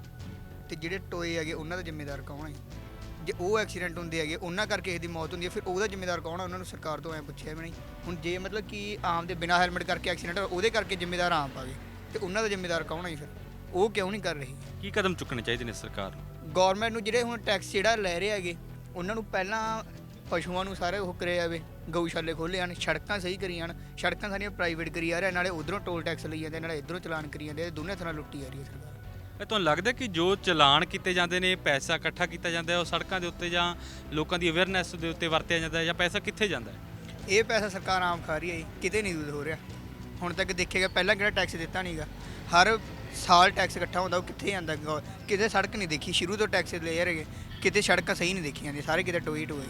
ਅਤੇ ਜਿਹੜੇ ਟੋਏ ਹੈਗੇ ਉਹਨਾਂ ਦਾ ਜ਼ਿੰਮੇਦਾਰ ਕੌਣ ਹੈ? ਜੇ ਉਹ ਐਕਸੀਡੈਂਟ ਹੁੰਦੇ ਹੈਗੇ, ਉਹਨਾਂ ਕਰਕੇ ਕਿਸੇ ਦੀ ਮੌਤ ਹੁੰਦੀ ਹੈ, ਫਿਰ ਉਹਦਾ ਜ਼ਿੰਮੇਦਾਰ ਕੌਣ ਆ? ਉਹਨਾਂ ਨੂੰ ਸਰਕਾਰ ਤੋਂ ਐਂ ਪੁੱਛਿਆ ਵੀ ਨਹੀਂ। ਹੁਣ ਜੇ ਮਤਲਬ ਕਿ ਆਮ ਦੇ ਬਿਨਾਂ ਹੈਲਮਟ ਕਰਕੇ ਐਕਸੀਡੈਂਟ ਉਹਦੇ ਕਰਕੇ ਜ਼ਿੰਮੇਦਾਰ ਆਮ ਪਾ ਗਏ, ਅਤੇ ਉਹਨਾਂ ਦਾ ਜ਼ਿੰਮੇਦਾਰ ਕੌਣ ਹੈ ਜੀ? ਫਿਰ ਉਹ ਕਿਉਂ ਨਹੀਂ ਕਰ ਰਹੀ? ਕੀ ਕਦਮ ਚੁੱਕਣੇ ਚਾਹੀਦੇ ਨੇ ਸਰਕਾਰ ਨੂੰ? ਗੌਰਮੈਂਟ ਨੂੰ ਜਿਹੜੇ ਹੁਣ ਟੈਕਸ ਜਿਹੜਾ ਲੈ ਰਹੇ ਹੈਗੇ, ਉਹਨਾਂ ਨੂੰ ਪਹਿਲਾਂ ਪਸ਼ੂਆਂ ਨੂੰ ਸਾਰੇ ਉਹ ਕਰੇ ਜਾਵੇ, ਗਊਸ਼ਾਲੇ ਖੋਲ੍ਹੇ ਹਨ, ਸੜਕਾਂ ਸਹੀ ਕਰੀ ਜਾਣ। ਸੜਕਾਂ ਸਾਰੀਆਂ ਪ੍ਰਾਈਵੇਟ ਕਰੀ ਜਾ ਰਿਹਾ, ਨਾਲੇ ਉੱਧਰੋਂ ਟੋਲ ਟੈਕਸ ਲਈ ਜਾਂਦੇ, ਨਾਲੇ ਇੱਧਰੋਂ ਚਲਾਨ ਕਰੀ ਜਾਂਦੇ, ਦੋਨੇ ਹੱਥਾਂ ਨਾਲ ਲੁੱਟੀ ਜਾ ਰਹੀ ਹੈ ਸਰਕਾਰ। ਇਹ ਤੁਹਾਨੂੰ ਲੱਗਦਾ ਕਿ ਜੋ ਚਲਾਨ ਕੀਤੇ ਜਾਂਦੇ ਨੇ, ਪੈਸਾ ਇਕੱਠਾ ਕੀਤਾ ਜਾਂਦਾ ਹੈ, ਉਹ ਸੜਕਾਂ ਦੇ ਉੱਤੇ ਜਾਂ ਲੋਕਾਂ ਦੀ ਅਵੇਅਰਨੈਸ ਦੇ ਉੱਤੇ ਵਰਤਿਆ ਜਾਂਦਾ ਹੈ, ਜਾਂ ਪੈਸਾ ਕਿੱਥੇ ਜਾਂਦਾ ਹੈ? ਇਹ ਪੈਸਾ ਸਰਕਾਰ ਆਮ ਖਾ ਰਹੀ ਹੈ ਜੀ, ਕਿਤੇ ਨਹੀਂ ਯੂਜ਼ ਹੋ ਰਿਹਾ ਹੁਣ ਤੱਕ। ਦੇਖੇਗਾ ਪਹਿਲਾਂ ਕਿਹੜਾ ਟੈਕਸ ਦਿੱਤਾ ਨਹੀਂ ਗਾ, ਹਰ ਸਾਲ ਟੈਕਸ ਇਕੱਠਾ ਹੁੰਦਾ, ਉਹ ਕਿੱਥੇ ਜਾਂਦਾ? ਕਿਤੇ ਸੜਕ ਨਹੀਂ ਦੇਖੀ, ਸ਼ੁਰੂ ਤੋਂ ਟੈਕਸ ਲੈ ਰਹੇ, ਕਿਤੇ ਸੜਕਾਂ ਸਹੀ ਨਹੀਂ ਦੇਖੀਆਂ ਜਾਂਦੀਆਂ, ਸਾਰੇ ਕਿਤੇ ਟੋਏ ਟੋਏ।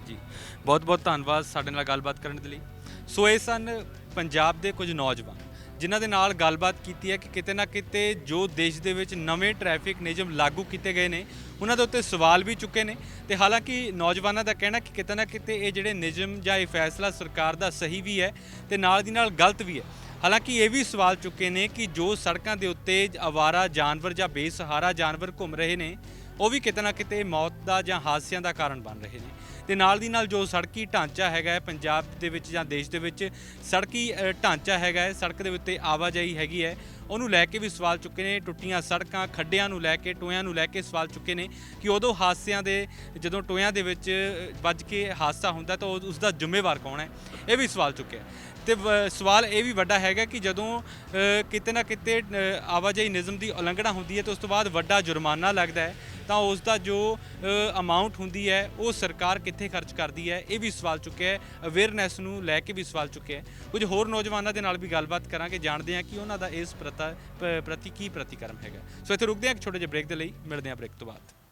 ਜੀ ਬਹੁਤ ਬਹੁਤ ਧੰਨਵਾਦ ਸਾਡੇ ਨਾਲ ਗੱਲਬਾਤ ਕਰਨ ਦੇ ਲਈ। ਸੋ ਇਹ ਸਨ ਪੰਜਾਬ ਦੇ ਕੁਝ ਨੌਜਵਾਨ ਜਿਨ੍ਹਾਂ ਦੇ ਨਾਲ ਗੱਲਬਾਤ ਕੀਤੀ ਹੈ ਕਿ ਕਿਤੇ ਨਾ ਕਿਤੇ ਜੋ ਦੇਸ਼ ਦੇ ਵਿੱਚ ਨਵੇਂ ਟ੍ਰੈਫਿਕ ਨਿਯਮ ਲਾਗੂ ਕੀਤੇ ਗਏ ਨੇ, ਉਹਨਾਂ ਦੇ ਉੱਤੇ ਸਵਾਲ ਵੀ ਚੁੱਕੇ ਨੇ। ਤੇ ਹਾਲਾਂਕਿ ਨੌਜਵਾਨਾਂ ਦਾ ਕਹਿਣਾ ਕਿ ਕਿਤੇ ਨਾ ਕਿਤੇ ਇਹ ਜਿਹੜੇ ਨਿਯਮ ਜਾਂ ਇਹ ਫੈਸਲਾ ਸਰਕਾਰ ਦਾ ਸਹੀ ਵੀ ਹੈ ਤੇ ਨਾਲ ਦੀ ਨਾਲ ਗਲਤ ਵੀ ਹੈ। ਹਾਲਾਂਕਿ ਇਹ ਵੀ ਸਵਾਲ ਚੁੱਕੇ ਨੇ ਕਿ ਜੋ ਸੜਕਾਂ ਦੇ ਉੱਤੇ ਅਵਾਰਾ ਜਾਨਵਰ ਜਾਂ ਬੇਸਹਾਰਾ ਜਾਨਵਰ ਘੁੰਮ ਰਹੇ ਨੇ, ਉਹ ਵੀ ਕਿਤੇ ਨਾ ਕਿਤੇ ਮੌਤ ਦਾ ਜਾਂ ਹਾਦਸਿਆਂ ਦਾ ਕਾਰਨ ਬਣ ਰਹੇ ਨੇ। ਤੇ ਨਾਲ ਦੀ ਨਾਲ ਜੋ ਸੜਕੀ ਢਾਂਚਾ ਹੈਗਾ ਹੈ ਪੰਜਾਬ ਦੇ ਵਿੱਚ ਜਾਂ ਦੇਸ਼ ਦੇ ਵਿੱਚ, ਸੜਕੀ ਢਾਂਚਾ ਹੈਗਾ ਹੈ, ਸੜਕ ਦੇ ਉੱਤੇ ਆਵਾਜਾਈ ਹੈਗੀ ਹੈ, ਉਹਨੂੰ ਲੈ ਕੇ ਵੀ ਸਵਾਲ ਚੁੱਕੇ ਨੇ। ਟੁੱਟੀਆਂ ਸੜਕਾਂ, ਖੱਡਿਆਂ ਨੂੰ ਲੈ ਕੇ, ਟੋਇਆਂ ਨੂੰ ਲੈ ਕੇ ਸਵਾਲ ਚੁੱਕੇ ਨੇ ਕਿ ਉਦੋਂ ਹਾਦਸਿਆਂ ਦੇ, ਜਦੋਂ ਟੋਇਆਂ ਦੇ ਵਿੱਚ ਵੱਜ ਕੇ ਹਾਦਸਾ ਹੁੰਦਾ ਤਾਂ ਉਸ ਦਾ ਜ਼ਿੰਮੇਵਾਰ ਕੌਣ ਹੈ, ਇਹ ਵੀ ਸਵਾਲ ਚੁੱਕਿਆ। ਤੇ ਸਵਾਲ ਇਹ ਵੀ ਵੱਡਾ ਹੈਗਾ ਕਿ ਜਦੋਂ ਕਿਤੇ ਨਾ ਕਿਤੇ ਆਵਾਜਾਈ ਨਿਯਮ ਦੀ ਉਲੰਘਣਾ ਹੁੰਦੀ ਹੈ ਤਾਂ ਉਸ ਤੋਂ ਬਾਅਦ ਵੱਡਾ ਜੁਰਮਾਨਾ ਲੱਗਦਾ ਹੈ, ਤਾਂ ਉਸ ਦਾ ਜੋ ਅਮਾਊਂਟ ਹੁੰਦੀ ਹੈ ਉਹ ਸਰਕਾਰ ਕਿੱਥੇ ਖਰਚ ਕਰਦੀ ਹੈ, ਇਹ ਵੀ ਸਵਾਲ ਚੁੱਕਿਆ ਹੈ। ਅਵੇਅਰਨੈਸ ਨੂੰ ਲੈ ਕੇ ਵੀ ਸਵਾਲ ਚੁੱਕਿਆ ਹੈ। ਕੁਝ ਹੋਰ ਨੌਜਵਾਨਾਂ ਦੇ ਨਾਲ ਵੀ ਗੱਲਬਾਤ ਕਰਾਂਗੇ, ਜਾਣਦੇ ਹਾਂ ਕਿ ਉਹਨਾਂ ਦਾ ਇਸ ਪ੍ਰਤੀ ਕੀ ਪ੍ਰਤੀਕਰਮ ਹੈਗਾ। ਸੋ ਇੱਥੇ ਰੁਕਦੇ ਹਾਂ ਇੱਕ ਛੋਟੇ ਜਿਹੇ ਬ੍ਰੇਕ ਦੇ ਲਈ, ਮਿਲਦੇ ਹਾਂ ਬ੍ਰੇਕ ਤੋਂ ਬਾਅਦ।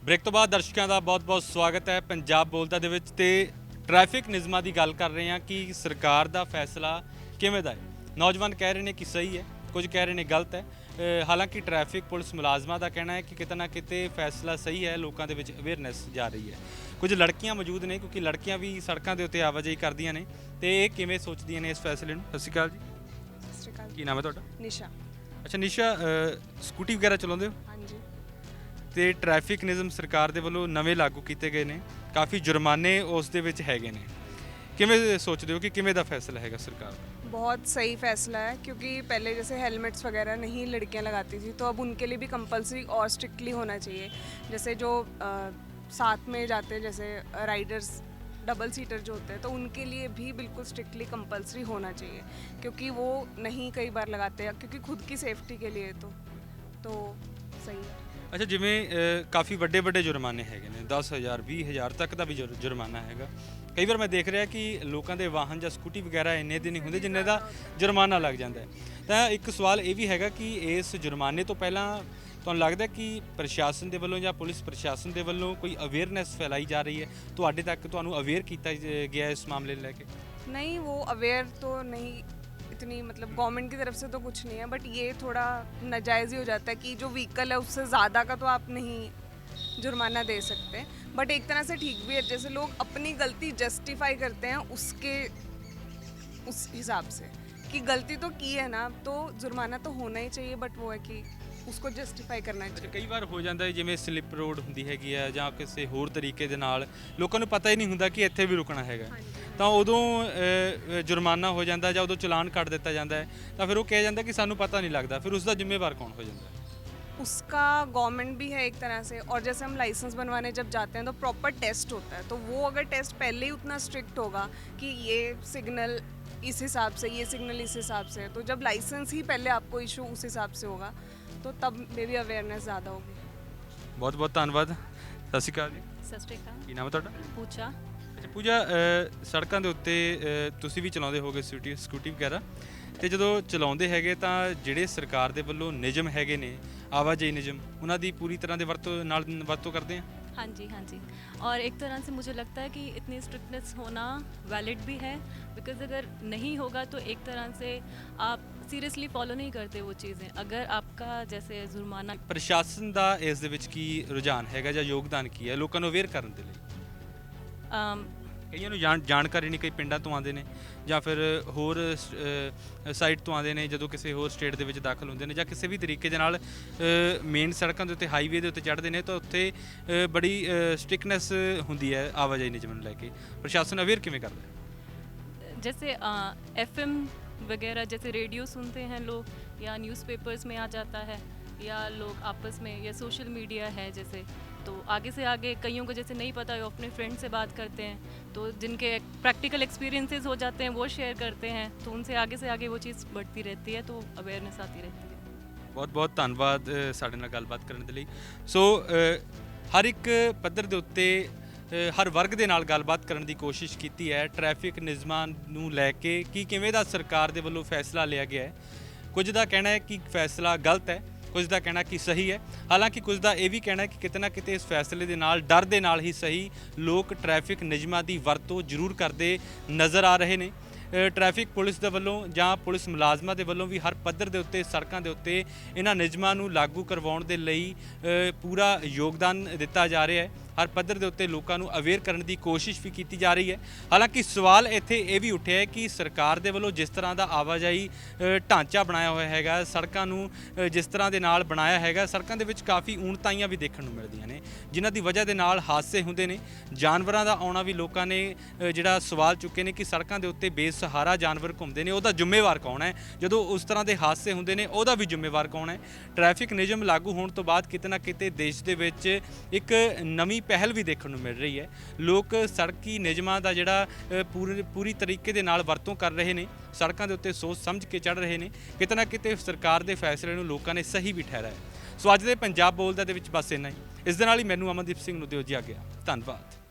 ਬ੍ਰੇਕ ਤੋਂ ਬਾਅਦ ਦਰਸ਼ਕਾਂ ਦਾ ਬਹੁਤ-ਬਹੁਤ ਸਵਾਗਤ ਹੈ ਪੰਜਾਬ ਬੋਲਦਾ ਦੇ ਵਿੱਚ। ਤੇ ਟ੍ਰੈਫਿਕ ਨਿਯਮਾਂ ਦੀ ਗੱਲ ਕਰ ਰਹੇ ਹਾਂ ਕਿ ਸਰਕਾਰ ਦਾ ਫੈਸਲਾ ਕਿਵੇਂ ਦਾ ਹੈ। ਨੌਜਵਾਨ ਕਹਿ ਰਹੇ ਨੇ ਕਿ ਸਹੀ ਹੈ, ਕੁਝ ਕਹਿ ਰਹੇ ਨੇ ਗਲਤ ਹੈ। ਹਾਲਾਂਕਿ ਟ੍ਰੈਫਿਕ ਪੁਲਿਸ ਮੁਲਾਜ਼ਮਾਂ ਦਾ ਕਹਿਣਾ ਹੈ ਕਿ ਕਿਤੇ ਨਾ ਕਿਤੇ ਫੈਸਲਾ ਸਹੀ ਹੈ, ਲੋਕਾਂ ਦੇ ਵਿੱਚ ਅਵੇਅਰਨੈਸ ਜਾ ਰਹੀ ਹੈ। ਕੁਝ ਲੜਕੀਆਂ ਮੌਜੂਦ ਨੇ ਕਿਉਂਕਿ ਲੜਕੀਆਂ ਵੀ ਸੜਕਾਂ ਦੇ ਉੱਤੇ ਆਵਾਜਾਈ ਕਰਦੀਆਂ ਨੇ, ਤੇ ਇਹ ਕਿਵੇਂ ਸੋਚਦੀਆਂ ਨੇ ਇਸ ਫੈਸਲੇ ਨੂੰ। ਸਤਿ ਸ਼੍ਰੀ ਅਕਾਲ ਜੀ। ਸਤਿ ਸ਼੍ਰੀ ਅਕਾਲ। ਕੀ ਨਾਮ ਹੈ ਤੁਹਾਡਾ? ਨਿਸ਼ਾ। ਅੱਛਾ ਨਿਸ਼ਾ, ਸਕੂਟੀ ਵਗੈਰਾ ਚਲਾਉਂਦੇ ਹੋ? ਹਾਂਜੀ। ਤੇ ਟ੍ਰੈਫਿਕ ਨਿਯਮ ਸਰਕਾਰ ਦੇ ਵੱਲੋਂ ਨਵੇਂ ਲਾਗੂ ਕੀਤੇ ਗਏ ਨੇ, ਕਾਫੀ ਜੁਰਮਾਨੇ ਉਸ ਦੇ ਵਿੱਚ ਹੈਗੇ ਨੇ, ਕਿਵੇਂ ਸੋਚਦੇ ਹੋ कि किमें दा फैसला हैगा सरकार का? बहुत सही फैसला है, क्योंकि पहले जैसे हेलमेट्स वगैरह नहीं लड़कियां लगाती थी, तो अब उनके लिए भी कंपलसरी और स्ट्रिक्टली होना चाहिए। जैसे जो साथ में जाते हैं, जैसे राइडर्स डबल सीटर जो होते हैं, तो उनके लिए भी बिल्कुल स्ट्रिक्टली कंपलसरी होना चाहिए, क्योंकि वो नहीं कई बार लगाते हैं, क्योंकि खुद की सेफ्टी के लिए तो सही है। ਅੱਛਾ, ਜਿਵੇਂ ਕਾਫੀ ਵੱਡੇ ਵੱਡੇ ਜੁਰਮਾਨੇ ਹੈਗੇ ਨੇ, 10,000 20,000 ਤੱਕ ਦਾ ਵੀ ਜੁਰਮਾਨਾ ਹੈਗਾ। ਕਈ ਵਾਰ ਮੈਂ ਦੇਖ ਰਿਹਾ ਕਿ ਲੋਕਾਂ ਦੇ ਵਾਹਨ ਜਾਂ ਸਕੂਟੀ ਵਗੈਰਾ ਇੰਨੇ ਦੇ ਨਹੀਂ ਹੁੰਦੇ ਜਿੰਨੇ ਦਾ ਜੁਰਮਾਨਾ ਲੱਗ ਜਾਂਦਾ ਹੈ। ਤਾਂ ਇੱਕ ਸਵਾਲ ਇਹ ਵੀ ਹੈਗਾ ਕਿ ਇਸ ਜੁਰਮਾਨੇ ਤੋਂ ਪਹਿਲਾਂ ਤੁਹਾਨੂੰ ਲੱਗਦਾ ਕਿ ਪ੍ਰਸ਼ਾਸਨ ਦੇ ਵੱਲੋਂ ਜਾਂ ਪੁਲਿਸ ਪ੍ਰਸ਼ਾਸਨ ਦੇ ਵੱਲੋਂ ਕੋਈ ਅਵੇਅਰਨੈਸ ਫੈਲਾਈ ਜਾ ਰਹੀ ਹੈ, ਤੁਹਾਡੇ ਤੱਕ ਤੁਹਾਨੂੰ ਅਵੇਅਰ ਕੀਤਾ ਗਿਆ ਇਸ ਮਾਮਲੇ ਨੂੰ ਲੈ ਕੇ? नहीं, वो अवेयर तो नहीं इतनी, मतलब गवर्नमेंट की तरफ से तो कुछ नहीं है, बट ये थोड़ा नाजायज़ ही हो जाता है कि जो व्हीकल है उससे ज़्यादा का तो आप नहीं जुर्माना दे सकते, बट एक तरह से ठीक भी है। जैसे लोग अपनी गलती जस्टिफाई करते हैं, उसके उस हिसाब से कि गलती तो की है ना, तो जुर्माना तो होना ही चाहिए, बट वो है कि उसको ਜਸਟੀਫਾਈ ਕਰਨਾ ਅੱਛਾ, चाहिए। ਕਈ ਵਾਰ ਹੋ ਜਾਂਦਾ ਹੈ ਜਿਵੇਂ ਸਲਿੱਪ ਰੋਡ ਹੁੰਦੀ ਹੈਗੀ ਆ ਜਾਂ ਕਿਸੇ ਹੋਰ ਤਰੀਕੇ ਦੇ ਨਾਲ ਲੋਕਾਂ ਨੂੰ ਪਤਾ ਹੀ ਨਹੀਂ ਹੁੰਦਾ ਕਿ ਇੱਥੇ ਵੀ ਰੁਕਣਾ ਹੈਗਾ, ਤਾਂ ਉਦੋਂ ਜੁਰਮਾਨਾ ਹੋ ਜਾਂਦਾ ਜਾਂ ਉਦੋਂ ਚਲਾਨ ਕੱਟ ਦਿੱਤਾ ਜਾਂਦਾ ਹੈ, ਤਾਂ ਫਿਰ ਉਹ ਕਿਹਾ ਜਾਂਦਾ ਕਿ ਸਾਨੂੰ ਪਤਾ ਨਹੀਂ ਲੱਗਦਾ, ਫਿਰ ਉਸ ਦਾ ਜ਼ਿੰਮੇਵਾਰ ਕੌਣ ਹੋ ਜਾਂਦਾ ਹੈ? उसका गवर्नमेंट भी है एक तरह से, और जैसे हम लाइसेंस बनवाने जब जाते हैं तो प्रॉपर टेस्ट होता है, तो वो अगर टेस्ट पहले ही उतना स्ट्रिक्ट होगा कि ये सिग्नल इस हिसाब से, ये सिग्नल इस हिसाब से, तो जब लाइसेंस ही पहले आपको इशू उस हिसाब से होगा तो तब मे भी अवेयरनेस ज़्यादा होगी। ਬਹੁਤ ਬਹੁਤ ਧੰਨਵਾਦ। ਸਤਿ ਸ਼੍ਰੀ ਅਕਾਲ ਜੀ, ਸਤਿ ਸ਼੍ਰੀ ਅਕਾਲ। ਕੀ ਨਾਮ ਹੈ ਤੁਹਾਡਾ? ਪੂਜਾ। ਅੱਛਾ ਪੂਜਾ, ਸੜਕਾਂ ਦੇ ਉੱਤੇ ਤੁਸੀਂ ਵੀ ਚਲਾਉਂਦੇ ਹੋਗੇ ਸਕੂਟੀ ਵਗੈਰਾ, ਤੇ ਜਦੋਂ ਚਲਾਉਂਦੇ ਹੈਗੇ ਤਾਂ ਜਿਹੜੇ ਸਰਕਾਰ ਦੇ ਵੱਲੋਂ ਨਿਯਮ ਹੈਗੇ ਨੇ, ਆਵਾਜਾਈ ਨਿਯਮ, ਉਹਨਾਂ ਦੀ ਪੂਰੀ ਤਰ੍ਹਾਂ ਦੇ ਵਰਤੋਂ ਕਰਦੇ ਆ? हाँ जी, हाँ जी। और एक तरह से मुझे लगता है कि इतनी स्ट्रिक्टनेस होना वैलिड भी है, बिकॉज अगर नहीं होगा तो एक तरह से आप सीरियसली फॉलो नहीं करते वो चीज़ें। अगर आपका जैसे जुर्माना, ਪ੍ਰਸ਼ਾਸਨ ਦਾ ਇਸ ਦੇ ਵਿੱਚ ਕੀ ਰੁਝਾਨ ਹੈਗਾ ਜਾਂ ਯੋਗਦਾਨ ਕੀ ਹੈ ਲੋਕਾਂ ਨੂੰ ਅਵੇਅਰ ਕਰਨ ਦੇ ਲਈ? ਕਈਆਂ ਨੂੰ ਜਾਣਕਾਰੀ ਨਹੀਂ, ਕਈ ਪਿੰਡਾਂ ਤੋਂ ਆਉਂਦੇ ਨੇ ਜਾਂ ਫਿਰ ਹੋਰ ਸਾਈਡ ਤੋਂ ਆਉਂਦੇ ਨੇ, ਜਦੋਂ ਕਿਸੇ ਹੋਰ ਸਟੇਟ ਦੇ ਵਿੱਚ ਦਾਖਲ ਹੁੰਦੇ ਨੇ ਜਾਂ ਕਿਸੇ ਵੀ ਤਰੀਕੇ ਦੇ ਨਾਲ ਮੇਨ ਸੜਕਾਂ ਦੇ ਉੱਤੇ, ਹਾਈਵੇ ਦੇ ਉੱਤੇ ਚੜ੍ਹਦੇ ਨੇ, ਤਾਂ ਉੱਥੇ ਬੜੀ ਸਟ੍ਰਿਕਨੈਸ ਹੁੰਦੀ ਹੈ ਆਵਾਜਾਈ ਨਿਯਮਾਂ ਨੂੰ ਲੈ ਕੇ। ਪ੍ਰਸ਼ਾਸਨ ਅਵੇਅਰ ਕਿਵੇਂ ਕਰਦਾ ਹੈ? जैसे FM वगैरह, जैसे रेडियो सुनते हैं लोग, या न्यूज़पेपर्स में आ जाता है, या लोग आपस में, या सोशल मीडिया है जैसे, तो आगे से आगे कईयों को जैसे नहीं पता है, वो अपने फ्रेंड से बात करते हैं, तो जिनके प्रैक्टिकल एक्सपीरियंसेस हो जाते हैं वो शेयर करते हैं, तो उनसे आगे वो चीज़ बढ़ती रहती है, तो अवेयरनेस आती रहती है। ਬਹੁਤ ਬਹੁਤ ਧੰਨਵਾਦ ਸਾਡੇ ਨਾਲ ਗੱਲਬਾਤ ਕਰਨ ਦੇ ਲਈ। ਸੋ ਹਰ ਇੱਕ ਪੱਧਰ ਦੇ ਉੱਤੇ ਹਰ ਵਰਗ ਦੇ ਨਾਲ ਗੱਲਬਾਤ ਕਰਨ ਦੀ ਕੋਸ਼ਿਸ਼ ਕੀਤੀ ਹੈ ਟ੍ਰੈਫਿਕ ਨਿਯਮਾਂ ਨੂੰ ਲੈ ਕੇ ਕਿ ਕਿਵੇਂ ਦਾ ਸਰਕਾਰ ਦੇ ਵੱਲੋਂ ਫੈਸਲਾ ਲਿਆ ਗਿਆ ਹੈ। ਕੁਝ ਦਾ ਕਹਿਣਾ ਹੈ ਕਿ ਫੈਸਲਾ ਗਲਤ ਹੈ, ਕੁਝ ਦਾ ਕਹਿਣਾ ਕਿ ਸਹੀ ਹੈ, ਹਾਲਾਂਕਿ ਕੁਝ ਦਾ ਇਹ ਵੀ ਕਹਿਣਾ ਹੈ ਕਿ ਕਿਤੇ ਨਾ ਕਿਤੇ ਇਸ ਫੈਸਲੇ ਦੇ ਨਾਲ, ਡਰ ਦੇ ਨਾਲ ਹੀ ਸਹੀ, ਲੋਕ ਟ੍ਰੈਫਿਕ ਨਿਯਮਾਂ ਦੀ ਵਰਤੋਂ ਜ਼ਰੂਰ ਕਰਦੇ ਨਜ਼ਰ ਆ ਰਹੇ ਨੇ। ਟ੍ਰੈਫਿਕ ਪੁਲਿਸ ਦੇ ਵੱਲੋਂ ਜਾਂ ਪੁਲਿਸ ਮੁਲਾਜ਼ਮਾਂ ਦੇ ਵੱਲੋਂ ਵੀ ਹਰ ਪੱਧਰ ਦੇ ਉੱਤੇ ਸੜਕਾਂ ਦੇ ਉੱਤੇ ਇਹਨਾਂ ਨਿਯਮਾਂ ਨੂੰ ਲਾਗੂ ਕਰਵਾਉਣ ਦੇ ਲਈ ਪੂਰਾ ਯੋਗਦਾਨ ਦਿੱਤਾ ਜਾ ਰਿਹਾ ਹੈ। ਹਰ ਪੱਧਰ ਦੇ ਉੱਤੇ ਲੋਕਾਂ ਨੂੰ ਅਵੇਅਰ ਕਰਨ ਦੀ ਕੋਸ਼ਿਸ਼ ਵੀ ਕੀਤੀ ਜਾ ਰਹੀ ਹੈ। ਹਾਲਾਂਕਿ ਸਵਾਲ ਇੱਥੇ ਇਹ ਵੀ ਉੱਠਿਆ ਹੈ ਕਿ ਸਰਕਾਰ ਦੇ ਵੱਲੋਂ ਜਿਸ ਤਰ੍ਹਾਂ ਦਾ ਆਵਾਜਾਈ ਢਾਂਚਾ ਬਣਾਇਆ ਹੋਇਆ ਹੈਗਾ, ਸੜਕਾਂ ਨੂੰ ਜਿਸ ਤਰ੍ਹਾਂ ਦੇ ਨਾਲ ਬਣਾਇਆ ਹੈਗਾ, ਸੜਕਾਂ ਦੇ ਵਿੱਚ ਕਾਫੀ ਊਣਤਾਈਆਂ ਵੀ ਦੇਖਣ ਨੂੰ ਮਿਲਦੀਆਂ ਨੇ, ਜਿਨ੍ਹਾਂ ਦੀ ਵਜ੍ਹਾ ਦੇ ਨਾਲ ਹਾਦਸੇ ਹੁੰਦੇ ਨੇ। ਜਾਨਵਰਾਂ ਦਾ ਆਉਣਾ ਵੀ ਲੋਕਾਂ ਨੇ ਜਿਹੜਾ ਸਵਾਲ ਚੁੱਕੇ ਨੇ ਕਿ ਸੜਕਾਂ ਦੇ ਉੱਤੇ ਬੇਸਹਾਰਾ ਜਾਨਵਰ ਘੁੰਮਦੇ ਨੇ, ਉਹਦਾ ਜ਼ਿੰਮੇਵਾਰ ਕੌਣ ਹੈ? ਜਦੋਂ ਉਸ ਤਰ੍ਹਾਂ ਦੇ ਹਾਦਸੇ ਹੁੰਦੇ ਨੇ, ਉਹਦਾ ਵੀ ਜ਼ਿੰਮੇਵਾਰ ਕੌਣ ਹੈ? ਟ੍ਰੈਫਿਕ ਨਿਯਮ ਲਾਗੂ ਹੋਣ ਤੋਂ ਬਾਅਦ ਕਿਤੇ ਨਾ ਕਿਤੇ ਦੇਸ਼ ਦੇ ਵਿੱਚ ਇੱਕ ਨਵੀਂ ਪਹਿਲ ਵੀ ਦੇਖਣ ਨੂੰ ਮਿਲ ਰਹੀ ਹੈ। ਲੋਕ ਸੜਕੀ ਨਿਯਮਾਂ ਦਾ ਜਿਹੜਾ ਪੂਰੀ ਤਰੀਕੇ ਦੇ ਨਾਲ ਵਰਤੋਂ ਕਰ ਰਹੇ ਨੇ, ਸੜਕਾਂ ਦੇ ਉੱਤੇ ਸੋਚ ਸਮਝ ਕੇ ਚੜ੍ਹ ਰਹੇ ਨੇ। ਕਿਤੇ ਨਾ ਕਿਤੇ ਸਰਕਾਰ ਦੇ ਫੈਸਲੇ ਨੂੰ ਲੋਕਾਂ ਨੇ ਸਹੀ ਵੀ ਠਹਿਰਾਇਆ। ਸੋ ਅੱਜ ਦੇ ਪੰਜਾਬ ਬੋਲਦਾ ਦੇ ਵਿੱਚ ਬਸ ਇੰਨਾ ਹੀ। ਇਸ ਦੇ ਨਾਲ ਹੀ ਮੈਨੂੰ ਅਮਨਦੀਪ ਸਿੰਘ ਨੂੰ ਦਿਓ ਜੀ ਆ ਗਿਆ। ਧੰਨਵਾਦ।